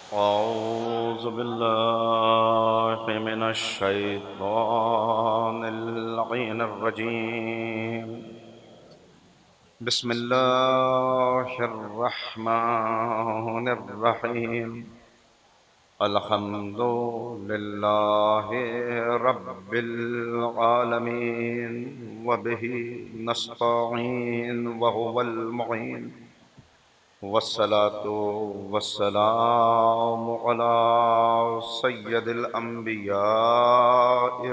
औज़ु बिल्लाहि मिनश शैतानिर रजीम। बिस्मिल्लाहिर रहमानिर रहीम। अल्हम्दुलिल्लाहि रब्बिल आलमीन व बिही नस्तईन व हुवल मुईन वस्सलातु वस्सलामु अला सय्यदिल अंबिया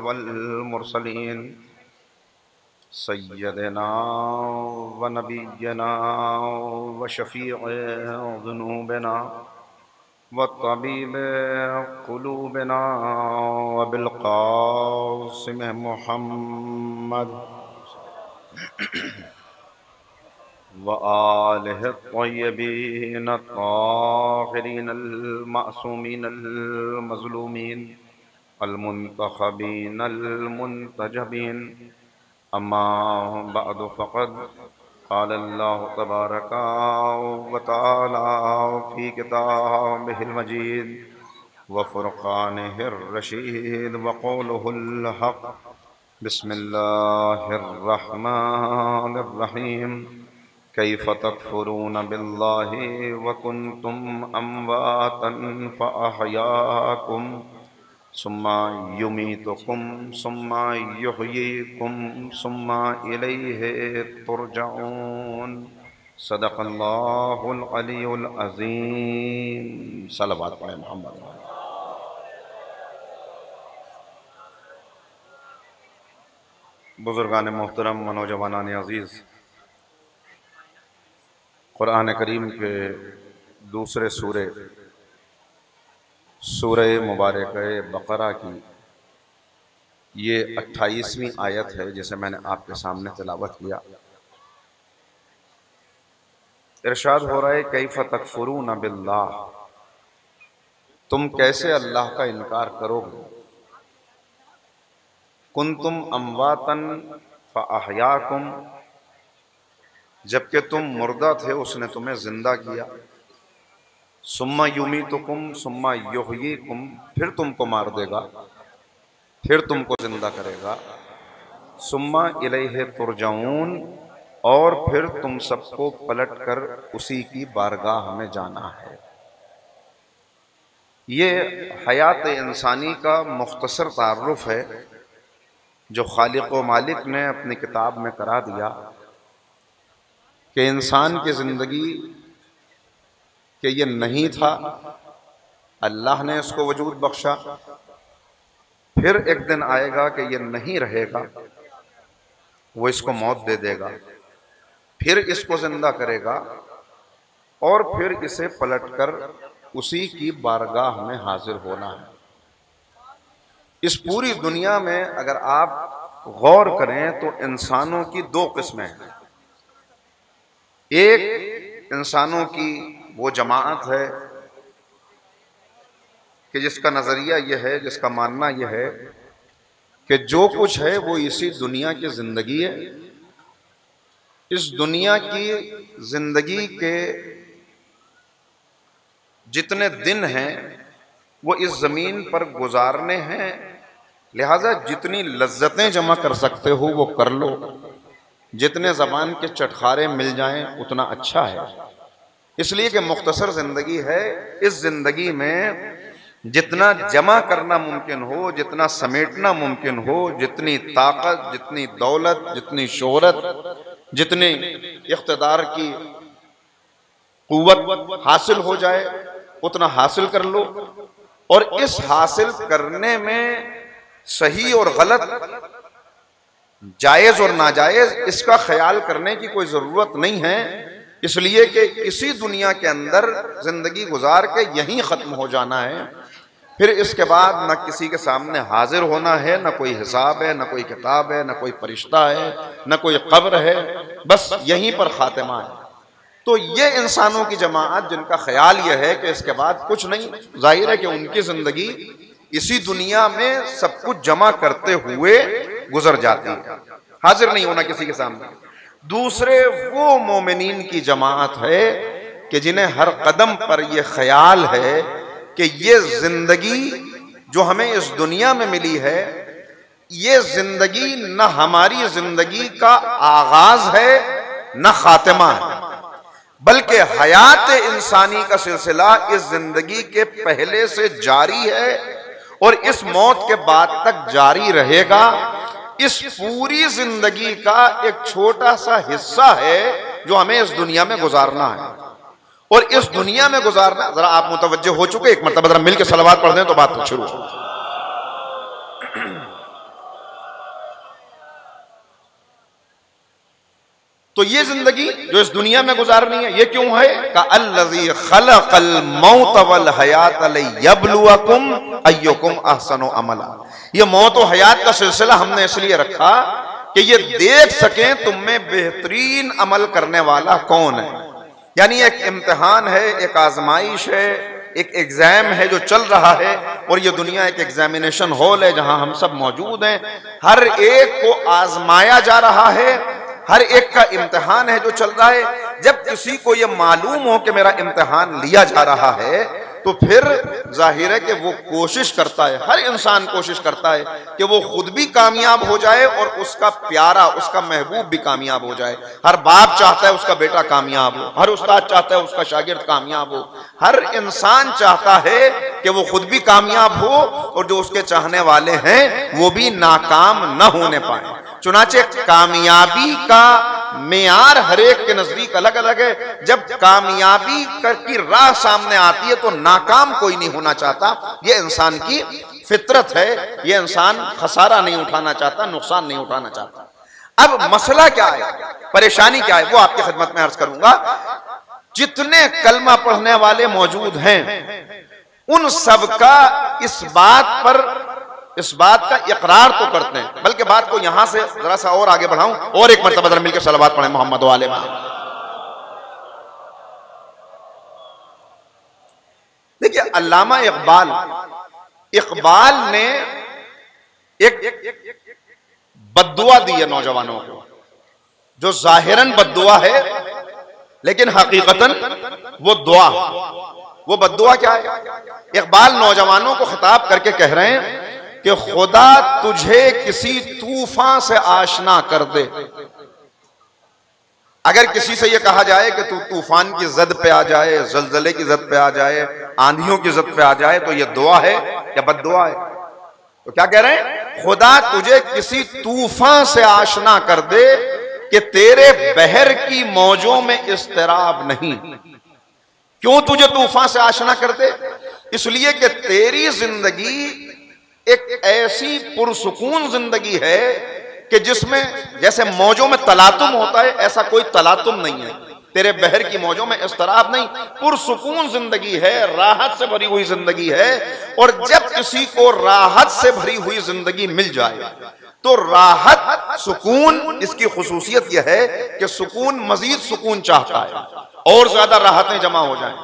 वल मुरसलीन सय्यदना व नबियना व शफीए ज़ुनूबना व तबीब क़ुलूबना व बिल क़ासिम मुहम्मद व आलिहि त्वय्यबीन ताहिरीन अल-मासूमीन अल-मज़लूमीन अल-मुंतखबीन अल-मुंतजबीन। अम्मा बअदु फ़क़द क़ाल अल्लाहु तबारक व तआला फ़ी किताबिहिल मजीद व फ़ुरक़ानिहिर रशीद व क़ौलुहुल हक़। बिस्मिल्लाहिर रहमानिर रहीम। कैफ़ तकफ़ुरून बिल्लाहि व कुन्तुम अम्वातन फ़अहयाकुम सुम्मा युमीतुकुम सुम्मा युहयीकुम सुम्मा इलैहि तुरजऊन। सदक़ल्लाहुल अलीयुल अज़ीम। सलवात पढ़े मोहम्मद। बुज़ुर्गान मोहतरम, नौजवानान अज़ीज़, कुरान करीम के दूसरे सूरे मुबारक बकरा की ये 28वीं आयत है जिसे मैंने आपके सामने तिलावत किया। इरशाद हो रहा है, कैफ़ तकफ़ुरून बिल्लाह, तुम कैसे अल्लाह का इनकार करोगे। कुंतुम अम्वातन फ़अहयाकुम, जबकि तुम मुर्दा थे उसने तुम्हें जिंदा किया। सुम्मा युमीतुकुम सुम्मा युहयीकुम, फिर तुमको मार देगा, फिर तुमको जिंदा करेगा। सुम्मा इलैहि तुरजऊन, और फिर तुम सबको पलट कर उसी की बारगाह में जाना है। ये हयात इंसानी का मुख्तसर तारुफ है जो खालिक व मालिक ने अपनी किताब में करा दिया कि इंसान की जिंदगी कि ये नहीं था, अल्लाह ने इसको वजूद बख्शा। फिर एक दिन आएगा कि ये नहीं रहेगा, वो इसको मौत दे देगा, फिर इसको जिंदा करेगा और फिर इसे पलटकर उसी की बारगाह में हाजिर होना है। इस पूरी दुनिया में अगर आप गौर करें तो इंसानों की दो किस्में हैं। एक इंसानों की वो जमात है कि जिसका नजरिया यह है, जिसका मानना यह है कि जो कुछ है वो इसी दुनिया की जिंदगी है। इस दुनिया की जिंदगी के जितने दिन हैं वो इस जमीन पर गुजारने हैं, लिहाजा जितनी लज्जतें जमा कर सकते हो वो कर लो, जितने ज़बान के चटखारे मिल जाएं उतना अच्छा है। इसलिए कि मुख्तसर ज़िंदगी है। इस ज़िंदगी में जितना जमा करना मुमकिन हो, जितना समेटना मुमकिन हो, जितनी ताकत, जितनी दौलत, जितनी शोहरत, जितनी इख्तिदार की कुव्वत हासिल हो जाए उतना हासिल कर लो। और इस हासिल करने में सही और गलत, जायज और नाजायज, इसका ख्याल करने की कोई जरूरत नहीं है। इसलिए कि इसी दुनिया के अंदर जिंदगी गुजार के यहीं खत्म हो जाना है। फिर इसके बाद न किसी के सामने हाजिर होना है, न कोई हिसाब है, न कोई किताब है, न कोई फरिश्ता है, न कोई कब्र है, बस यहीं पर खातिमा है। तो ये इंसानों की जमात जिनका ख्याल यह है कि इसके बाद कुछ नहीं, जाहिर है कि उनकी जिंदगी इसी दुनिया में सब कुछ जमा करते हुए गुजर जाती है, हाजिर नहीं होना किसी के सामने। दूसरे वो मोमिनीन की जमात है कि जिन्हें हर कदम पर यह ख्याल है कि ये जिंदगी जो हमें इस दुनिया में मिली है, ये जिंदगी न हमारी जिंदगी का आगाज है न खातिमा है, बल्कि हयात इंसानी का सिलसिला इस जिंदगी के पहले से जारी है और इस मौत के बाद तक जारी रहेगा। इस पूरी जिंदगी का एक छोटा सा हिस्सा है जो हमें इस दुनिया में गुजारना है, और इस दुनिया में गुजारना, जरा आप मुतवज्जो हो चुके, एक मरतबा जरा मिलकर सलावत पढ़ दें तो बात शुरू हो। तो ये जिंदगी जो इस दुनिया में गुजारनी है, ये क्यों है? का अल्लज़ी खलक़ल मौत वल हयात लियब्लुवकुम अय्युकुम अहसनु अमला। ये मौत और हयात का सिलसिला हमने इसलिए रखा कि ये देख सकें तुम में बेहतरीन अमल करने वाला कौन है। यानी एक इम्तिहान है, एक आजमाइश है, एक एग्जाम है जो चल रहा है, और ये दुनिया एक एग्जामिनेशन हॉल है जहां हम सब मौजूद हैं। हर एक को आजमाया जा रहा है, हर एक का इम्तिहान है जो चल रहा है। जब किसी को यह मालूम हो कि मेरा इम्तिहान लिया जा रहा है, तो फिर जाहिर है कि वो कोशिश करता है, हर इंसान कोशिश करता है कि वो खुद भी कामयाब हो जाए और उसका प्यारा, उसका महबूब भी कामयाब हो जाए। हर बाप चाहता है उसका बेटा कामयाब हो, हर उस्ताद चाहता है उसका शागिर्द कामयाब हो, हर इंसान चाहता है कि वो खुद भी कामयाब हो और जो उसके चाहने वाले हैं वो भी नाकाम न होने पाए। चुनाचे कामयाबी का मेयार हर एक के नजदीक अलग अलग है। जब कामयाबी की राह सामने आती है तो नाकाम कोई नहीं होना चाहता, ये इंसान की फितरत है। ये इंसान खसारा नहीं उठाना चाहता, नुकसान नहीं उठाना चाहता। अब मसला क्या है, परेशानी क्या है, वो आपकी खिदमत में अर्ज करूंगा। जितने कलमा पढ़ने वाले मौजूद हैं उन सब का इस बात का इकरार तो करते हैं, बल्कि बात को यहां से जरा सा और आगे बढ़ाऊं और एक मरतबा जरा मिलकर सलावत पढ़ें मोहम्मद वाले में। देखिए, अल्लामा इकबाल ने एक बद्दुआ दी है नौजवानों को, जो जाहिरन बद्दुआ है लेकिन हकीकतन वो दुआ। वो बद्दुआ क्या है? इकबाल नौजवानों को खिताब करके कह रहे हैं कि खुदा तुझे किसी तूफान से आशना कर दे। अगर किसी से यह कहा जाए कि तू तूफान की जद पे आ जाए, जलजले की जद पे आ जाए, आंधियों की जद पे आ जाए, तो यह दुआ है या बद्दुआ है? तो क्या कह रहे हैं? खुदा तुझे किसी तूफान से आशना कर दे कि तेरे बहर की मौजों में इस्तराब नहीं। क्यों तुझे तूफान से आशना कर दे? इसलिए कि तेरी जिंदगी एक ऐसी पुरसुकून जिंदगी है कि जिसमें जैसे मौजों में तलातुम होता है, ऐसा कोई तलातुम नहीं है। तेरे बहर की मौजों में इस्तराब नहीं, पुरसुकून जिंदगी है, राहत से भरी हुई जिंदगी है। और जब किसी को राहत से भरी हुई जिंदगी मिल जाए तो राहत, सुकून, इसकी खुसूसियत यह है कि सुकून मजीद सुकून चाहता है और ज्यादा राहतें जमा हो जाएं।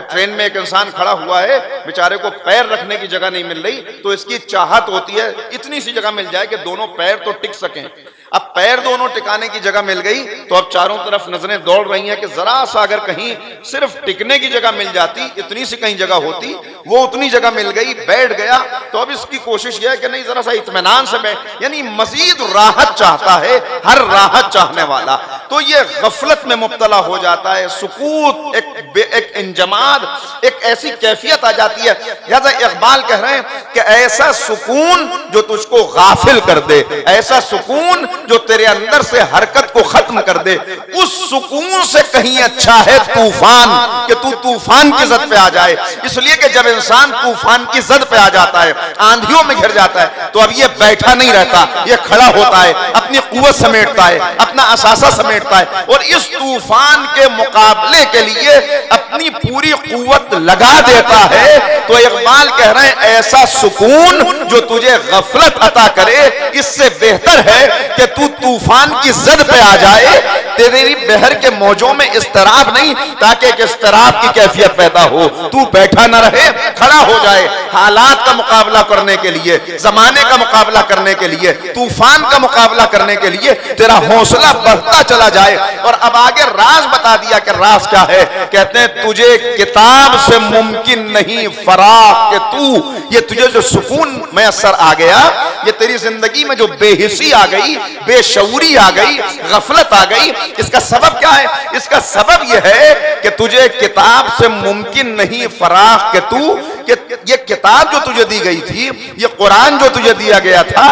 ट्रेन में एक इंसान खड़ा हुआ है, बेचारे को पैर रखने की जगह नहीं मिल रही, तो इसकी चाहत होती है इतनी सी जगह मिल जाए कि दोनों पैर तो टिक सकें। अब पैर दोनों टिकाने की जगह मिल गई तो अब चारों तरफ नजरें दौड़ रही हैं कि जरा सा अगर कहीं सिर्फ टिकने की जगह मिल जाती, इतनी सी कहीं जगह होती, वो उतनी जगह मिल गई, बैठ गया। तो अब इसकी कोशिश यह है कि नहीं जरा सा इत्मीनान से बैठ, यानी मजीद राहत चाहता है हर राहत चाहने वाला। तो ये गफलत में मुब्तला हो जाता है, सुकूत, एक इंजमाद, एक ऐसी कैफियत आ जाती है। लिहाजा इकबाल कह रहे हैं कि ऐसा सुकून जो तुझको गाफिल कर दे, ऐसा सुकून जो तेरे अंदर से हरकत को खत्म कर दे, उस सुकून से कहीं अच्छा है तूफान, कि तू तूफान की जद पे आ जाए। इसलिए कि जब इंसान तूफान की जद पे आ जाता है, आंधियों में घिर जाता है, तो अब ये बैठा नहीं रहता, ये खड़ा होता है, अपनी कुव्वत समेटता है, अपना असासा समेटता है और इस तूफान के मुकाबले के लिए अपनी पूरी कुव्वत लगा देता है। तो इकबाल कह रहे हैं ऐसा सुकून जो तुझे गफलत अता करे, इससे बेहतर है कि तू तूफान की जद पे आ जाए, तेरी बहर के मौजों में इस्तराब नहीं, ताकि एक इस्तराब की कैफियत पैदा हो, तू बैठा न रहे, खड़ा हो जाए। हालात का मुकाबला करने के लिए, जमाने का मुकाबला करने के लिए, तूफान का मुकाबला करने के लिए तेरा हौसला बढ़ता चला जाए। और अब आगे राज बता दिया कि राज क्या है। कहते हैं तुझे किताब से मुमकिन नहीं फराग के तू, ये तुझे जो सुकून मैसर आ गया, ये तेरी जिंदगी में जो बेहिसी आ गई, बेशऊरी आ गई, गफलत आ गई, इसका सबब क्या है? इसका सबब यह है कि तुझे किताब से मुमकिन नहीं फराग के तू, कि ये किताब जो तुझे दी गई थी, ये कुरान जो तुझे दिया गया था,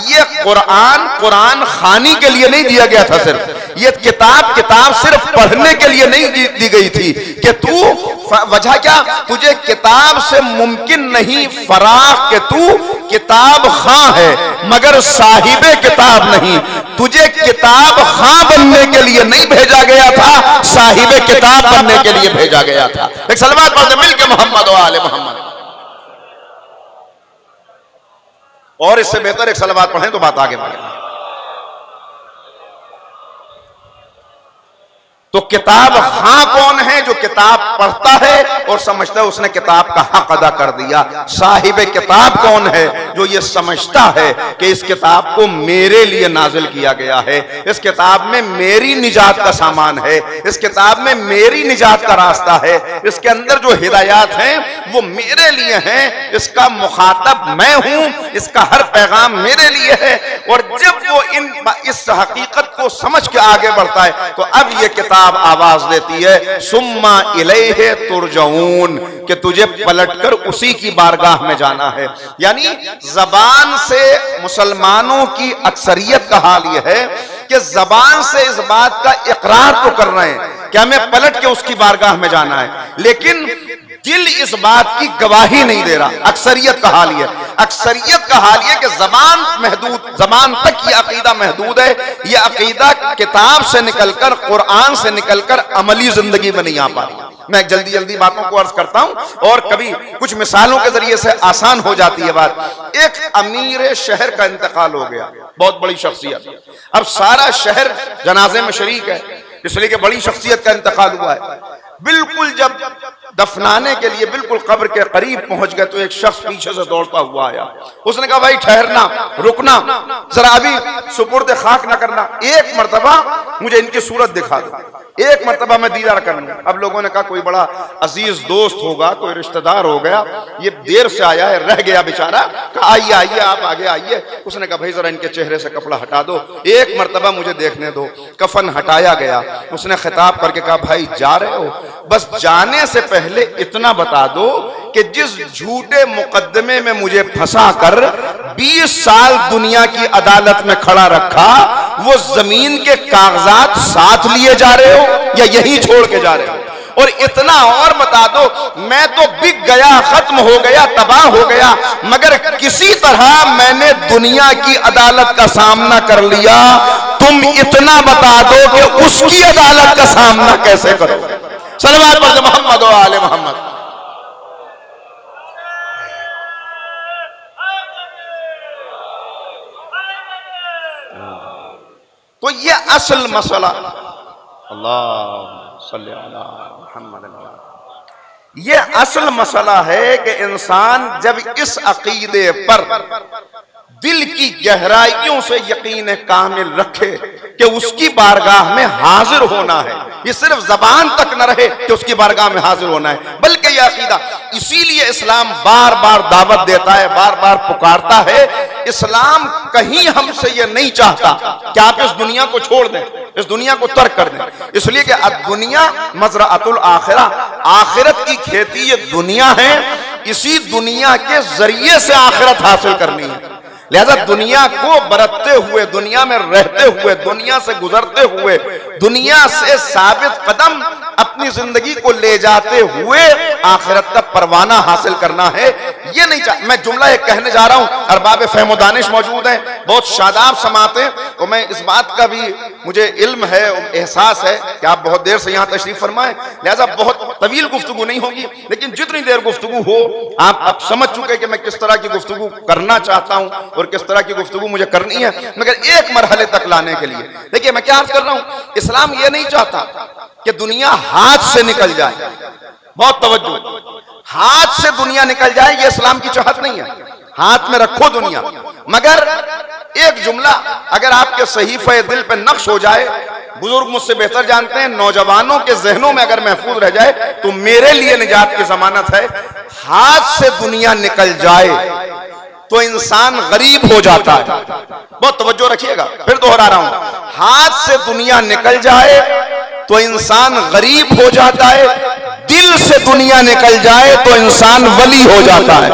ये कुरान खानी के लिए नहीं दिया गया था। सिर्फ ये किताब सिर्फ पढ़ने के लिए नहीं दी गई थी कि तू, वजह क्या? तुझे किताब से मुमकिन नहीं फराग के तू किताब खां है मगर साहिबे किताब नहीं। तुझे किताब खां बनने के लिए नहीं भेजा गया था, साहिबे किताब बनने के लिए भेजा गया था। एक सलवात पढ़ते मिल के मोहम्मद व आले मोहम्मद। और इससे बेहतर एक सलवात पढ़ें तो बात आगे बढ़ेगी। तो किताब खां कौन है? जो किताब पढ़ता है और समझता है उसने किताब का हक अदा कर दिया। साहिब किताब कौन है? जो ये समझता है कि इस किताब को मेरे लिए नाजिल किया गया है, इस किताब में मेरी निजात का सामान है, इस किताब में मेरी निजात का रास्ता है, इसके अंदर जो हिदायत हैं वो मेरे लिए हैं, इसका मुखातब मैं हूं, इसका हर पैगाम मेरे लिए है। और जब वो इस हकीकत को समझ के आगे बढ़ता है तो अब ये किताब आवाज देती है सुम्मा इलैहि तुरजऊन, कि तुझे पलटकर उसी की बारगाह में जाना है। यानी जबान से मुसलमानों की अक्सरियत का हाल यह है कि जबान से इस बात का इकरार तो कर रहे हैं कि हमें पलट के उसकी बारगाह में जाना है, लेकिन दिल इस बात की गवाही नहीं दे रहा। अक्सरियत का हाल है, अक्सरियत का हाल है कि जबान महदूद, जबान तक ये अकीदा महदूद है। ये अकीदा किताब से निकलकर, कुरान से निकलकर अमली जिंदगी में नहीं आ पा रही। मैं जल्दी जल्दी बातों को अर्ज करता हूं और कभी कुछ मिसालों के जरिए से आसान हो जाती है बात। एक अमीर शहर का इंतकाल हो गया, बहुत बड़ी शख्सियत। अब सारा शहर जनाजे में शरीक है, इसलिए कि बड़ी शख्सियत का इंतकाल हुआ है। बिल्कुल जब दफनाने के लिए बिल्कुल कब्र के करीब पहुंच गए तो एक शख्स पीछे से दौड़ता हुआ आया। उसने कहा भाई ठहरना, रुकना, जरा अभी सुपुर्द खाक ना करना, एक मर्तबा मुझे इनकी सूरत दिखा दो, एक मर्तबा मैं दीदार कर लूं। अब लोगों ने कहा कोई बड़ा अजीज दोस्त होगा, कोई रिश्तेदार हो गया, ये देर से आया है, रह गया बेचारा। कहा आइए आइए आप आगे आइए। उसने कहा भाई जरा इनके चेहरे से कपड़ा हटा दो, एक मर्तबा मुझे देखने दो। कफन हटाया गया। उसने खिताब करके कहा भाई जा रहे हो, बस जाने से पहले इतना बता दो कि जिस झूठे मुकदमे में मुझे फंसा कर 20 साल दुनिया की अदालत में खड़ा रखा, वो जमीन के कागजात साथ लिए जा रहे हो या यहीं छोड़ के जा रहे हो? और इतना और बता दो, मैं तो बिक गया, खत्म हो गया, तबाह हो गया, मगर किसी तरह मैंने दुनिया की अदालत का सामना कर लिया। तुम इतना बता दो कि उसकी अदालत का सामना कैसे करो? सल्लल्लाहु अलैहि मोहम्मद व आले मोहम्मद। तो ये असल मसला, अल्लाह सल्ली अला मुहम्मद, ये असल मसला है कि इंसान जब इस अकीदे पर दिल की गहराइयों से यकीन कामिल रखे कि उसकी बारगाह में हाजिर होना है, ये सिर्फ जबान तक न रहे कि उसकी बारगाह में हाजिर होना है, बल्कि यह अकीदा। इसीलिए इस्लाम बार बार दावत देता है, बार बार पुकारता है। इस्लाम कहीं हमसे ये नहीं चाहता कि आप इस दुनिया को छोड़ दें, इस दुनिया को तर्क कर दें, इसलिए कि दुनिया मज़रअतुल आखिरा, आखिरत की खेती ये दुनिया है। इसी दुनिया के जरिए से आखिरत हासिल करनी है। लिहाजा दुनिया को बरतते हुए, दुनिया में रहते हुए, दुनिया से गुजरते हुए, दुनिया से साबित कदम अपनी जिंदगी को ले जाते हुए आखिरत का परवाना हासिल करना है। ये नहीं मैं जुमला एक कहने जा रहा हूं, अरबाब फहम व दानिश मौजूद हैं, बहुत शादाब समाते, तो मैं इस बात का भी मुझे इल्म है, एहसास है कि आप बहुत देर से यहाँ तशरीफ फरमाएं, लिहाजा बहुत तवील गुफ्तगू नहीं होगी, लेकिन जितनी देर गुफ्तगू हो आप समझ चुके कि मैं किस तरह की गुफ्तगू करना चाहता हूं और किस तरह की गुफ्तगू मुझे करनी है, मगर एक मरहले तक लाने के लिए देखिए मैं क्या अर्ज कर रहा हूं। इस्लाम ये नहीं चाहता कि दुनिया हाथ से निकल जाए, बहुत तवज्जो, हाथ से दुनिया निकल जाए ये इस्लाम की चाहत नहीं है। हाथ में रखो दुनिया, मगर एक जुमला अगर आपके सहीफे दिल पे नक्श हो जाए, बुजुर्ग मुझसे बेहतर जानते हैं, नौजवानों के जहनों में अगर महफूज रह जाए तो मेरे लिए निजात की जमानत है। हाथ से दुनिया निकल जाए तो इंसान गरीब हो जाता है। बहुत तवज्जो रखिएगा, फिर दोहरा रहा हूं, हाथ से दुनिया निकल जाए तो इंसान गरीब हो जाता है, दिल से दुनिया निकल जाए तो इंसान वली हो जाता है।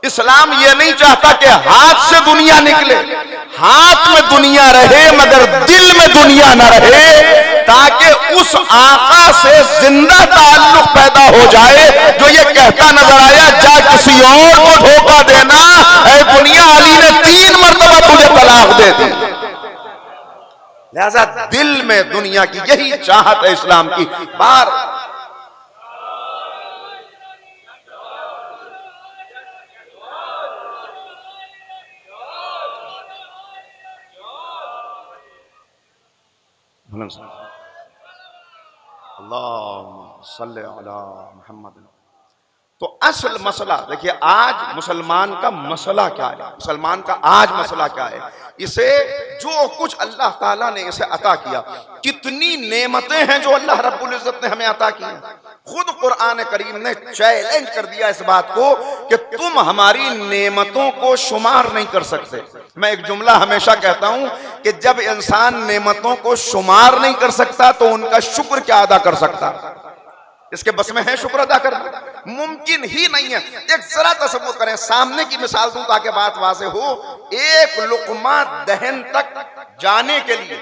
इस्लाम ये नहीं चाहता कि हाथ से दुनिया निकले, हाथ में दुनिया रहे मगर दिल में दुनिया न रहे, ताकि उस आका से जिंदा ताल्लुक पैदा हो जाए जो ये कहता नजर आया, जा किसी और को धोखा देना ऐ दुनिया, अली ने 3 मरतबा तुझे तलाक दे दी। लिहाजा दिल में दुनिया की यही चाहत है इस्लाम की। बार अल्लाहुम्मा सल्ली अला मुहम्मद। तो असल मसला देखिए, आज मुसलमान का मसला क्या है, मुसलमान का आज मसला क्या है, इसे जो कुछ अल्लाह ताला ने इसे अता किया, कितनी नेमतें हैं जो अल्लाह रब्बुल इज्जत ने हमें अता की हैं। खुद कुरान करीम ने चैलेंज कर दिया इस बात को कि तुम हमारी नेमतों को शुमार नहीं कर सकते। मैं एक जुमला हमेशा कहता हूं कि जब इंसान नेमतों को शुमार नहीं कर सकता तो उनका शुक्र क्या अदा कर सकता? इसके बस में है शुक्र अदा करना? मुमकिन ही नहीं है। एक जरा तसव्वुर करें, सामने की मिसाल दूं ताकि बात वाज़ेह हो। एक लुक़मा दहन तक जाने के लिए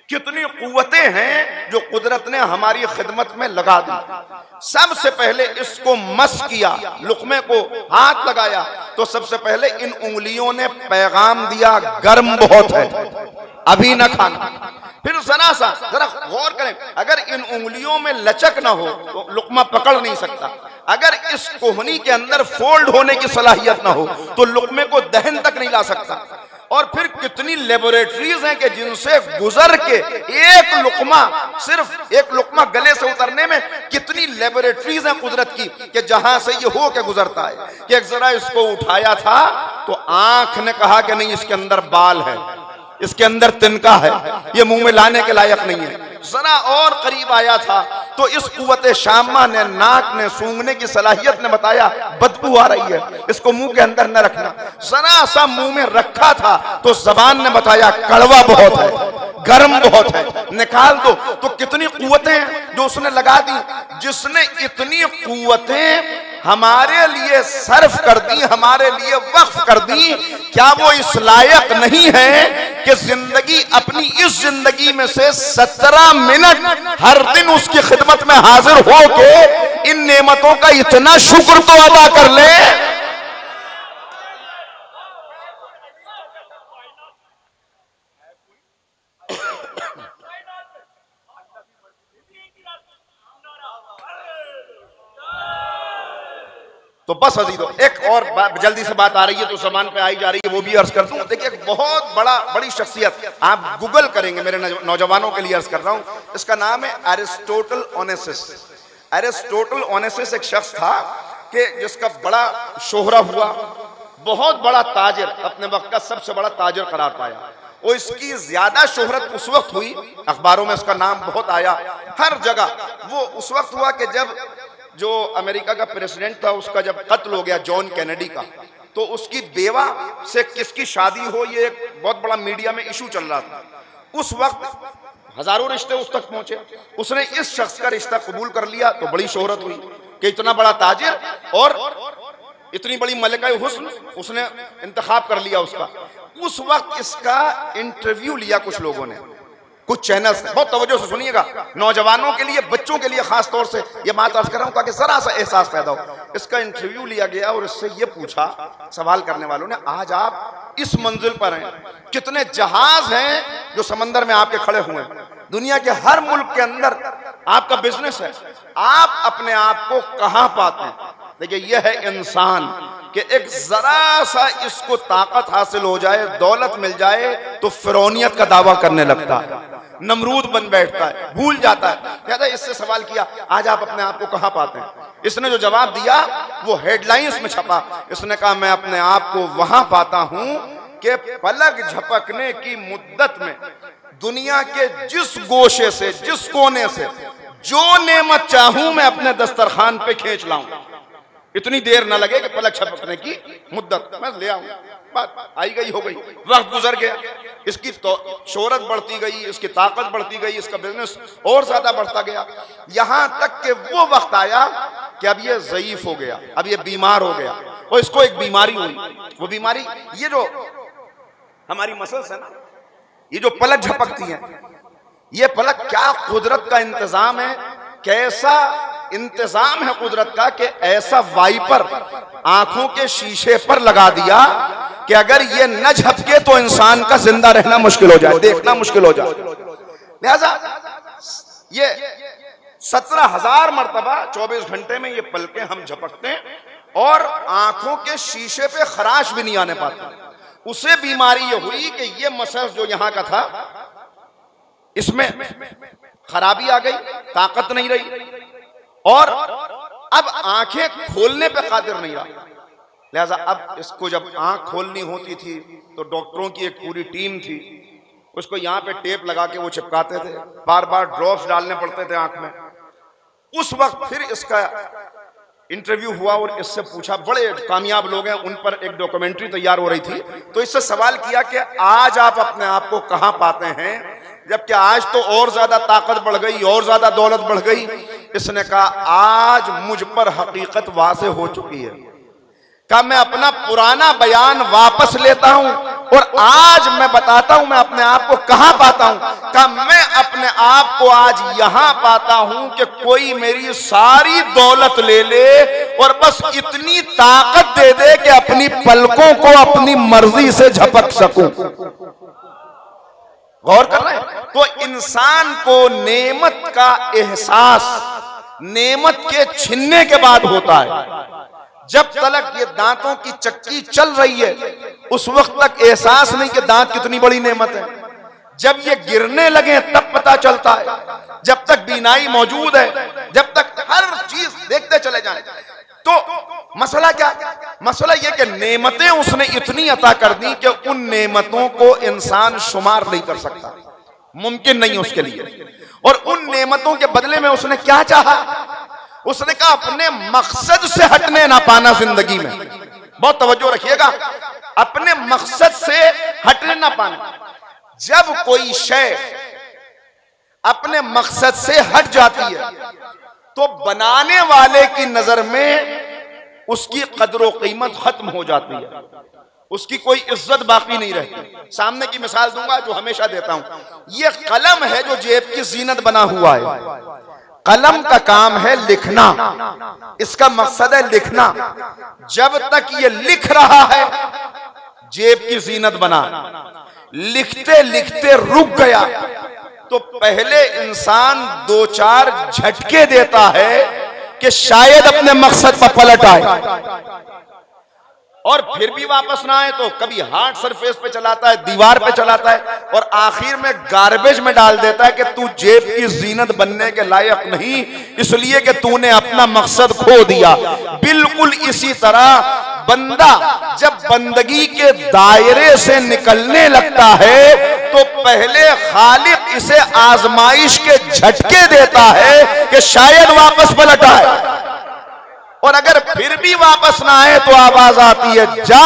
कितनी कुव्वतें हैं जो कुदरत ने हमारी खिदमत में लगा दी। सबसे पहले इसको मस किया, लुक़मे को हाथ लगाया तो सबसे पहले इन उंगलियों ने पैगाम दिया, गर्म बहुत है, अभी न खाना। फिर जरा गौर करें, अगर इन उंगलियों में लचक ना हो तो लुक़मा पकड़ नहीं सकता। अगर इस कोहनी के अंदर फोल्ड होने की सलाहियत ना हो तो लुक़मे को दहन तक नहीं ला सकता। और फिर कितनी लेबोरेटरीज हैं कि जिनसे गुजर के एक लुक़मा, सिर्फ एक लुक़मा गले से उतरने में कितनी लेबोरेटरीज हैं कुदरत की कि जहां से ये हो के गुजरता है। कि एक जरा इसको उठाया था तो आंख ने कहा कि नहीं, इसके अंदर बाल है, इसके अंदर तिनका है, ये मुंह में लाने के लायक नहीं है। जरा और करीब आया था तो इस कुव्वते शामा ने, नाक ने, सूंघने की सलाहियत ने बताया बदबू आ रही है, इसको मुंह के अंदर न रखना। जरा सा मुंह में रखा था तो जबान ने बताया कड़वा बहुत है, गर्म बहुत है, निकाल दो। तो कितनी कुव्वतें जो उसने लगा दी। जिसने इतनी कुव्वतें हमारे लिए सर्फ कर दी, हमारे लिए वक्फ कर दी, क्या वो इस लायक नहीं है कि जिंदगी, अपनी इस जिंदगी में से 17 मिनट हर दिन उसकी खिदमत में हाजिर हो के इन नेमतों का इतना शुक्र तो अदा कर ले? तो बस अजीजों, एक और जल्दी से बात आ रही है तो सामान पे आई जा रही है, वो भी अर्ज कर दूं। देखिए, एक बहुत बड़ी शख्सियत आप गूगल करेंगे, मेरे नौजवानों के लिए अर्ज कर रहा हूं, इसका नाम है एरिस्टोटल ओनेसिस। एरिस्टोटल ओनेसिस एक शख्स था कि जिसका बड़ा शोहरा हुआ, बहुत बड़ा ताजिर, अपने वक्त का सबसे बड़ा ताजिर करार पाया। और इसकी ज्यादा शोहरत उस वक्त हुई, अखबारों में इसका नाम बहुत आया, हर जगह। वो उस वक्त हुआ कि जब जो अमेरिका का प्रेसिडेंट था उसका जब कत्ल हो गया, जॉन कैनेडी का, तो उसकी बेवा से किसकी शादी हो, ये एक बहुत बड़ा मीडिया में इशू चल रहा था। उस वक्त हजारों रिश्ते उस तक पहुंचे। उसने इस शख्स का रिश्ता कबूल कर लिया तो बड़ी शोहरत हुई कि इतना बड़ा ताजिर और इतनी बड़ी मलिका हुस्न, उसने इंतखाब कर लिया उसका। उस वक्त इसका इंटरव्यू लिया कुछ लोगों ने, कुछ चैनल्स ने। बहुत तवज्जो से सुनिएगा, नौजवानों के लिए, बच्चों के लिए खास तौर से ये बात अर्ज कर रहा हूं ताकि जरा सा एहसास पैदा हो। इसका इंटरव्यू लिया गया और इससे ये पूछा सवाल करने वालों ने, आज आप इस मंजिल पर हैं, कितने जहाज हैं जो समंदर में आपके खड़े हुए हैं, दुनिया के हर मुल्क के अंदर आपका बिजनेस है, आप अपने आप को कहां पाते हैं? देखिए, यह है इंसान कि एक जरा सा इसको ताकत हासिल हो जाए, दौलत मिल जाए तो फिरौनियत का दावा करने लगता है, नमरूद बन बैठता है, भूल जाता है। कहता है, इससे सवाल किया, आज आप अपने आप को कहां पाते हैं? इसने जो जवाब दिया वो हेडलाइंस में छपा। इसने कहा मैं अपने आप को वहां पाता हूं कि पलक झपकने की मुद्दत में दुनिया के जिस गोशे से, जिस कोने से जो नेमत चाहूं मैं अपने दस्तरखान पे खींच लाऊं, इतनी देर ना लगे कि पलक झपकने की मुद्दत मैं ले आऊं। बात आई गई हो गई, वक्त गुजर गया, इसकी तो शोहरत बढ़ती गई, इसकी ताकत बढ़ती गई, इसका बिजनेस और ज्यादा बढ़ता गया, यहां तक कि वो वक्त आया कि अब ये ज़ईफ हो गया, अब ये बीमार हो गया और इसको एक बीमारी हुई। वो बीमारी, ये जो हमारी मसल्स है ना, ये जो पलक झपकती है, ये पलक क्या कुदरत का इंतजाम है, कैसा इंतजाम है कुदरत का कि ऐसा वाइपर आंखों के शीशे पर लगा दिया कि अगर ये न झपके तो इंसान का जिंदा रहना मुश्किल हो जाए, देखना मुश्किल हो जाए। लिहाजा ये 17,000 मरतबा 24 घंटे में ये पलकें हम झपकते हैं और आंखों के शीशे पे खराश भी नहीं आने पाती। उसे बीमारी ये हुई कि ये मसल जो यहां का था इसमें खराबी आ गई, ताकत नहीं रही और अब आंखें खोलने पे कादिर नहीं रहा। लिहाजा अब इसको जब आंख खोलनी होती थी तो डॉक्टरों की एक पूरी टीम थी, उसको यहाँ पे टेप लगा के वो चिपकाते थे, बार बार ड्रॉप्स डालने पड़ते थे आंख में। उस वक्त फिर इसका इंटरव्यू हुआ और इससे पूछा, बड़े कामयाब लोग हैं, उन पर एक डॉक्यूमेंट्री तैयार हो रही थी, तो इससे सवाल किया कि आज आप अपने आप को कहां पाते हैं, जबकि आज तो और ज्यादा ताकत बढ़ गई, और ज्यादा दौलत बढ़ गई। इसने कहा आज मुझ पर हकीकत वाज़ेह हो चुकी है, कहा मैं अपना पुराना बयान वापस लेता हूं और आज मैं बताता हूं मैं अपने आप को कहां पाता हूं। कहा मैं अपने आप को आज यहां पाता हूं कि कोई मेरी सारी दौलत ले ले और बस इतनी ताकत दे दे कि अपनी पलकों को अपनी मर्जी से झपक सकूं। गौर कर रहे हैं? तो इंसान को नेमत का एहसास नेमत के छिनने के बाद होता है। जब तक ये दांतों की चक्की चल रही है उस वक्त तक एहसास नहीं कि दांत कितनी बड़ी नेमत है। जब ये गिरने लगे तब पता चलता है। जब तक बीनाई मौजूद है, जब तक हर चीज देखते चले जाएं, तो मसला क्या? मसला यह कि नेमतें उसने इतनी अता कर दी कि उन नेमतों को इंसान शुमार नहीं कर सकता, मुमकिन नहीं उसके लिए। और उन नेमतों के बदले में उसने क्या चाहा? उसने कहा अपने मकसद से हटने ना पाना जिंदगी में। बहुत तवज्जो रखिएगा, अपने मकसद से हटने ना पाना। जब कोई शय अपने मकसद से हट जाती है तो बनाने वाले की नजर में उसकी कदर व कीमत खत्म हो जाती है, उसकी कोई इज्जत बाकी नहीं रहती। सामने की मिसाल दूंगा जो हमेशा देता हूं। यह कलम है जो जेब की जीनत बना हुआ है। कलम का काम है लिखना, इसका मकसद है लिखना। जब तक ये लिख रहा है जेब की जीनत बना, लिखते लिखते रुक गया तो पहले इंसान 2-4 झटके देता है कि शायद अपने मकसद पर पलट आए, और फिर भी वापस ना आए तो कभी हार्ड सरफेस पे चलाता है, दीवार पे चलाता है, और आखिर में गार्बेज में डाल देता है कि तू जेब की जीनत बनने के लायक नहीं, इसलिए कि तूने अपना मकसद खो दिया। बिल्कुल इसी तरह बंदा जब बंदगी के दायरे से निकलने लगता है तो पहले खालिक इसे आजमाइश के झटके देता है कि शायद वापस पलट आए, और अगर फिर भी वापस ना आए तो आवाज आती है जा,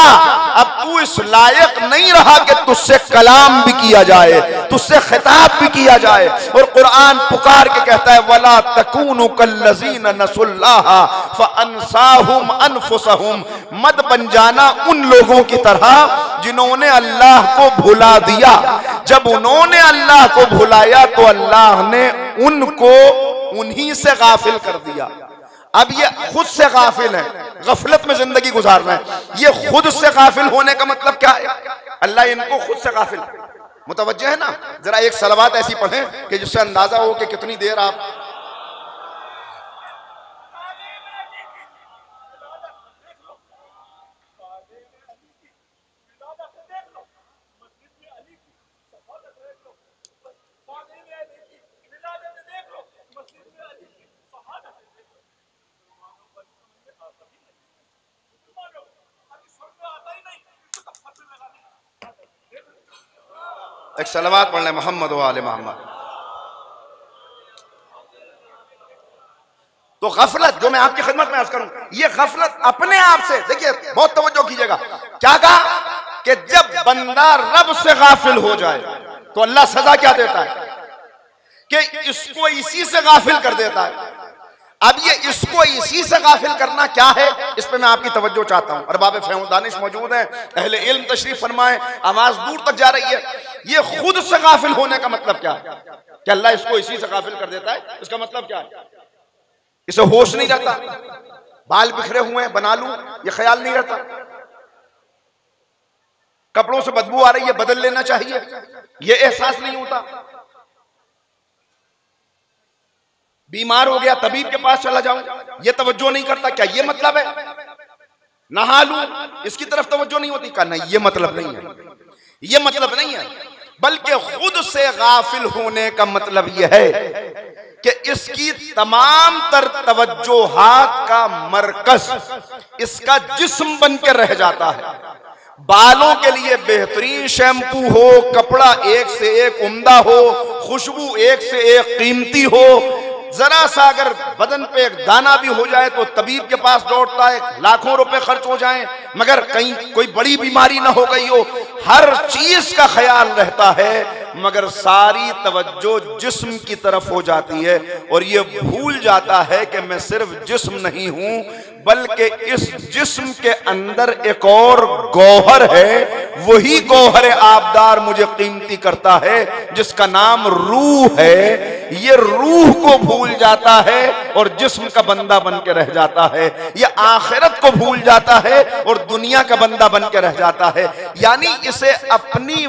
अब तू इस लायक नहीं रहा कि तुझसे कलाम भी किया जाए, तुझसे खिताब भी किया जाए। और कुरान पुकार के कहता है वला तकूनु कल्लज़ीना नसुल्लाह फअनसाहुम अनफुसहुम, मत बन जाना उन लोगों की तरह जिन्होंने अल्लाह को भुला दिया। जब उन्होंने अल्लाह को भुलाया तो अल्लाह ने उनको उन्हीं से गाफिल कर दिया। अब ये खुद से गाफिल है, गफलत में जिंदगी गुजार रहे हैं। ये खुद से गाफिल होने का मतलब क्या है? अल्लाह इनको खुद से गाफिल, मुतवज्जे है ना? जरा एक सलवात ऐसी पढ़ें कि जिससे अंदाजा हो कि कितनी देर आप एक सलावत पढ़ लें मोहम्मद व आले मोहम्मद। तो गफलत जो मैं आपकी खिदमत में अर्ज करूं, ये गफलत अपने आप से, देखिए बहुत तवज्जो कीजिएगा, क्या कहा कि जब बंदा रब से गाफिल हो जाए तो अल्लाह सजा क्या देता है कि इसको इसी से गाफिल कर देता है। अब ये इसको इसी से गाफिल करना क्या है, इस पे मैं आपकी तवज्जो चाहता हूं। अरबाब फ़हम दानिश मौजूद हैं, अहले इल्म तशरीफ फरमाएं, आवाज दूर तक जा रही है। ये खुद से गाफिल होने का मतलब क्या है कि अल्लाह इसको इसी से गाफिल कर देता है, इसका मतलब क्या है? इसे होश नहीं रहता, बाल बिखरे हुए हैं बना लूं, ये ख्याल नहीं रहता, कपड़ों से बदबू आ रही है बदल लेना चाहिए, ये एहसास नहीं होता, बीमार हो गया तबीब के पास चला जाऊं, ये तवज्जो नहीं करता, क्या ये मतलब है? नहा लूं, इसकी तरफ तवज्जो नहीं होती, क्या नहीं ये मतलब नहीं है, ये मतलब नहीं है, बल्कि खुद से गाफिल होने का मतलब यह है कि इसकी तमाम तर तवज्जोहात का मरकज इसका जिस्म बन के रह जाता है। बालों के लिए बेहतरीन शैम्पू हो, कपड़ा एक से एक उम्दा हो, खुशबू एक से एक कीमती हो, जरा सा अगर बदन पे एक दाना भी हो जाए तो तबीब के पास दौड़ता है, लाखों रुपए खर्च हो जाएं, मगर कहीं कोई बड़ी बीमारी ना हो गई हो, हर चीज का ख्याल रहता है, मगर सारी तवज्जो जिस्म की तरफ हो जाती है और ये भूल जाता है कि मैं सिर्फ जिस्म नहीं हूं, बल्कि इस जिस्म के अंदर एक और गौहर है, वही गौहर आबदार मुझे कीमती करता है, जिसका नाम रूह है। ये रूह को भूल जाता है और जिस्म का बंदा बन के रह जाता है, ये आखिरत को भूल जाता है और दुनिया का बंदा बन के रह जाता है। यानी इसे अपनी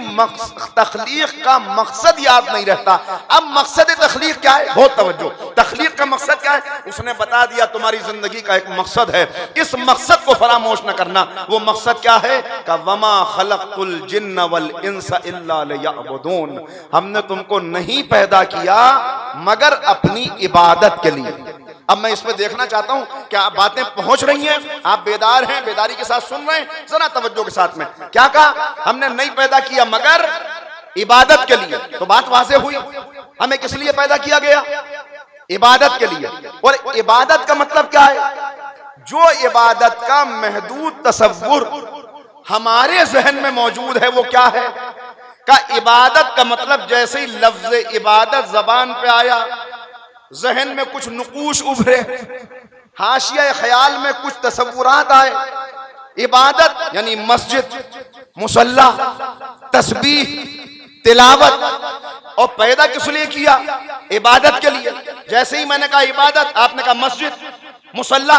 तख्लीक का मकसद याद नहीं रहता। अब मकसद तख्लीक क्या है? बहुत तवज्जो, तख्लीक का मकसद क्या है? उसने बता दिया, तुम्हारी जिंदगी का एक मकसद है, इस मकसद को फरामोश न करना। वो मकसद क्या है? का वमा खलक़तुल जिन्न वल इंसा इल्ला लियअबुदून, हमने तुमको नहीं पैदा किया मगर अपनी इबादत के लिए। अब मैं इसमें देखना चाहता हूं कि आप बातें पहुंच रही हैं, आप बेदार हैं, बेदारी के साथ सुन रहे हैं, जरा तवज्जो के साथ में। क्या कहा? हमने नहीं पैदा किया मगर इबादत के लिए। तो बात वाज़ेह हुई, हमें किस लिए पैदा किया गया? इबादत के लिए। और इबादत का मतलब क्या है? जो इबादत का महदूद तसव्वुर हमारे जहन में मौजूद है वो क्या है? का इबादत का मतलब जैसे ही लफ्ज इबादत जबान पे आया, जहन में कुछ नुकूश उभरे, हाशिया ख्याल में कुछ तसव्वुरात आए। इबादत यानी मस्जिद, मुसल्ला, तस्बीह, तिलावत। और पैदा किस लिए किया? इबादत के लिए। जैसे ही मैंने कहा इबादत, आपने कहा मस्जिद, मुसल्ला,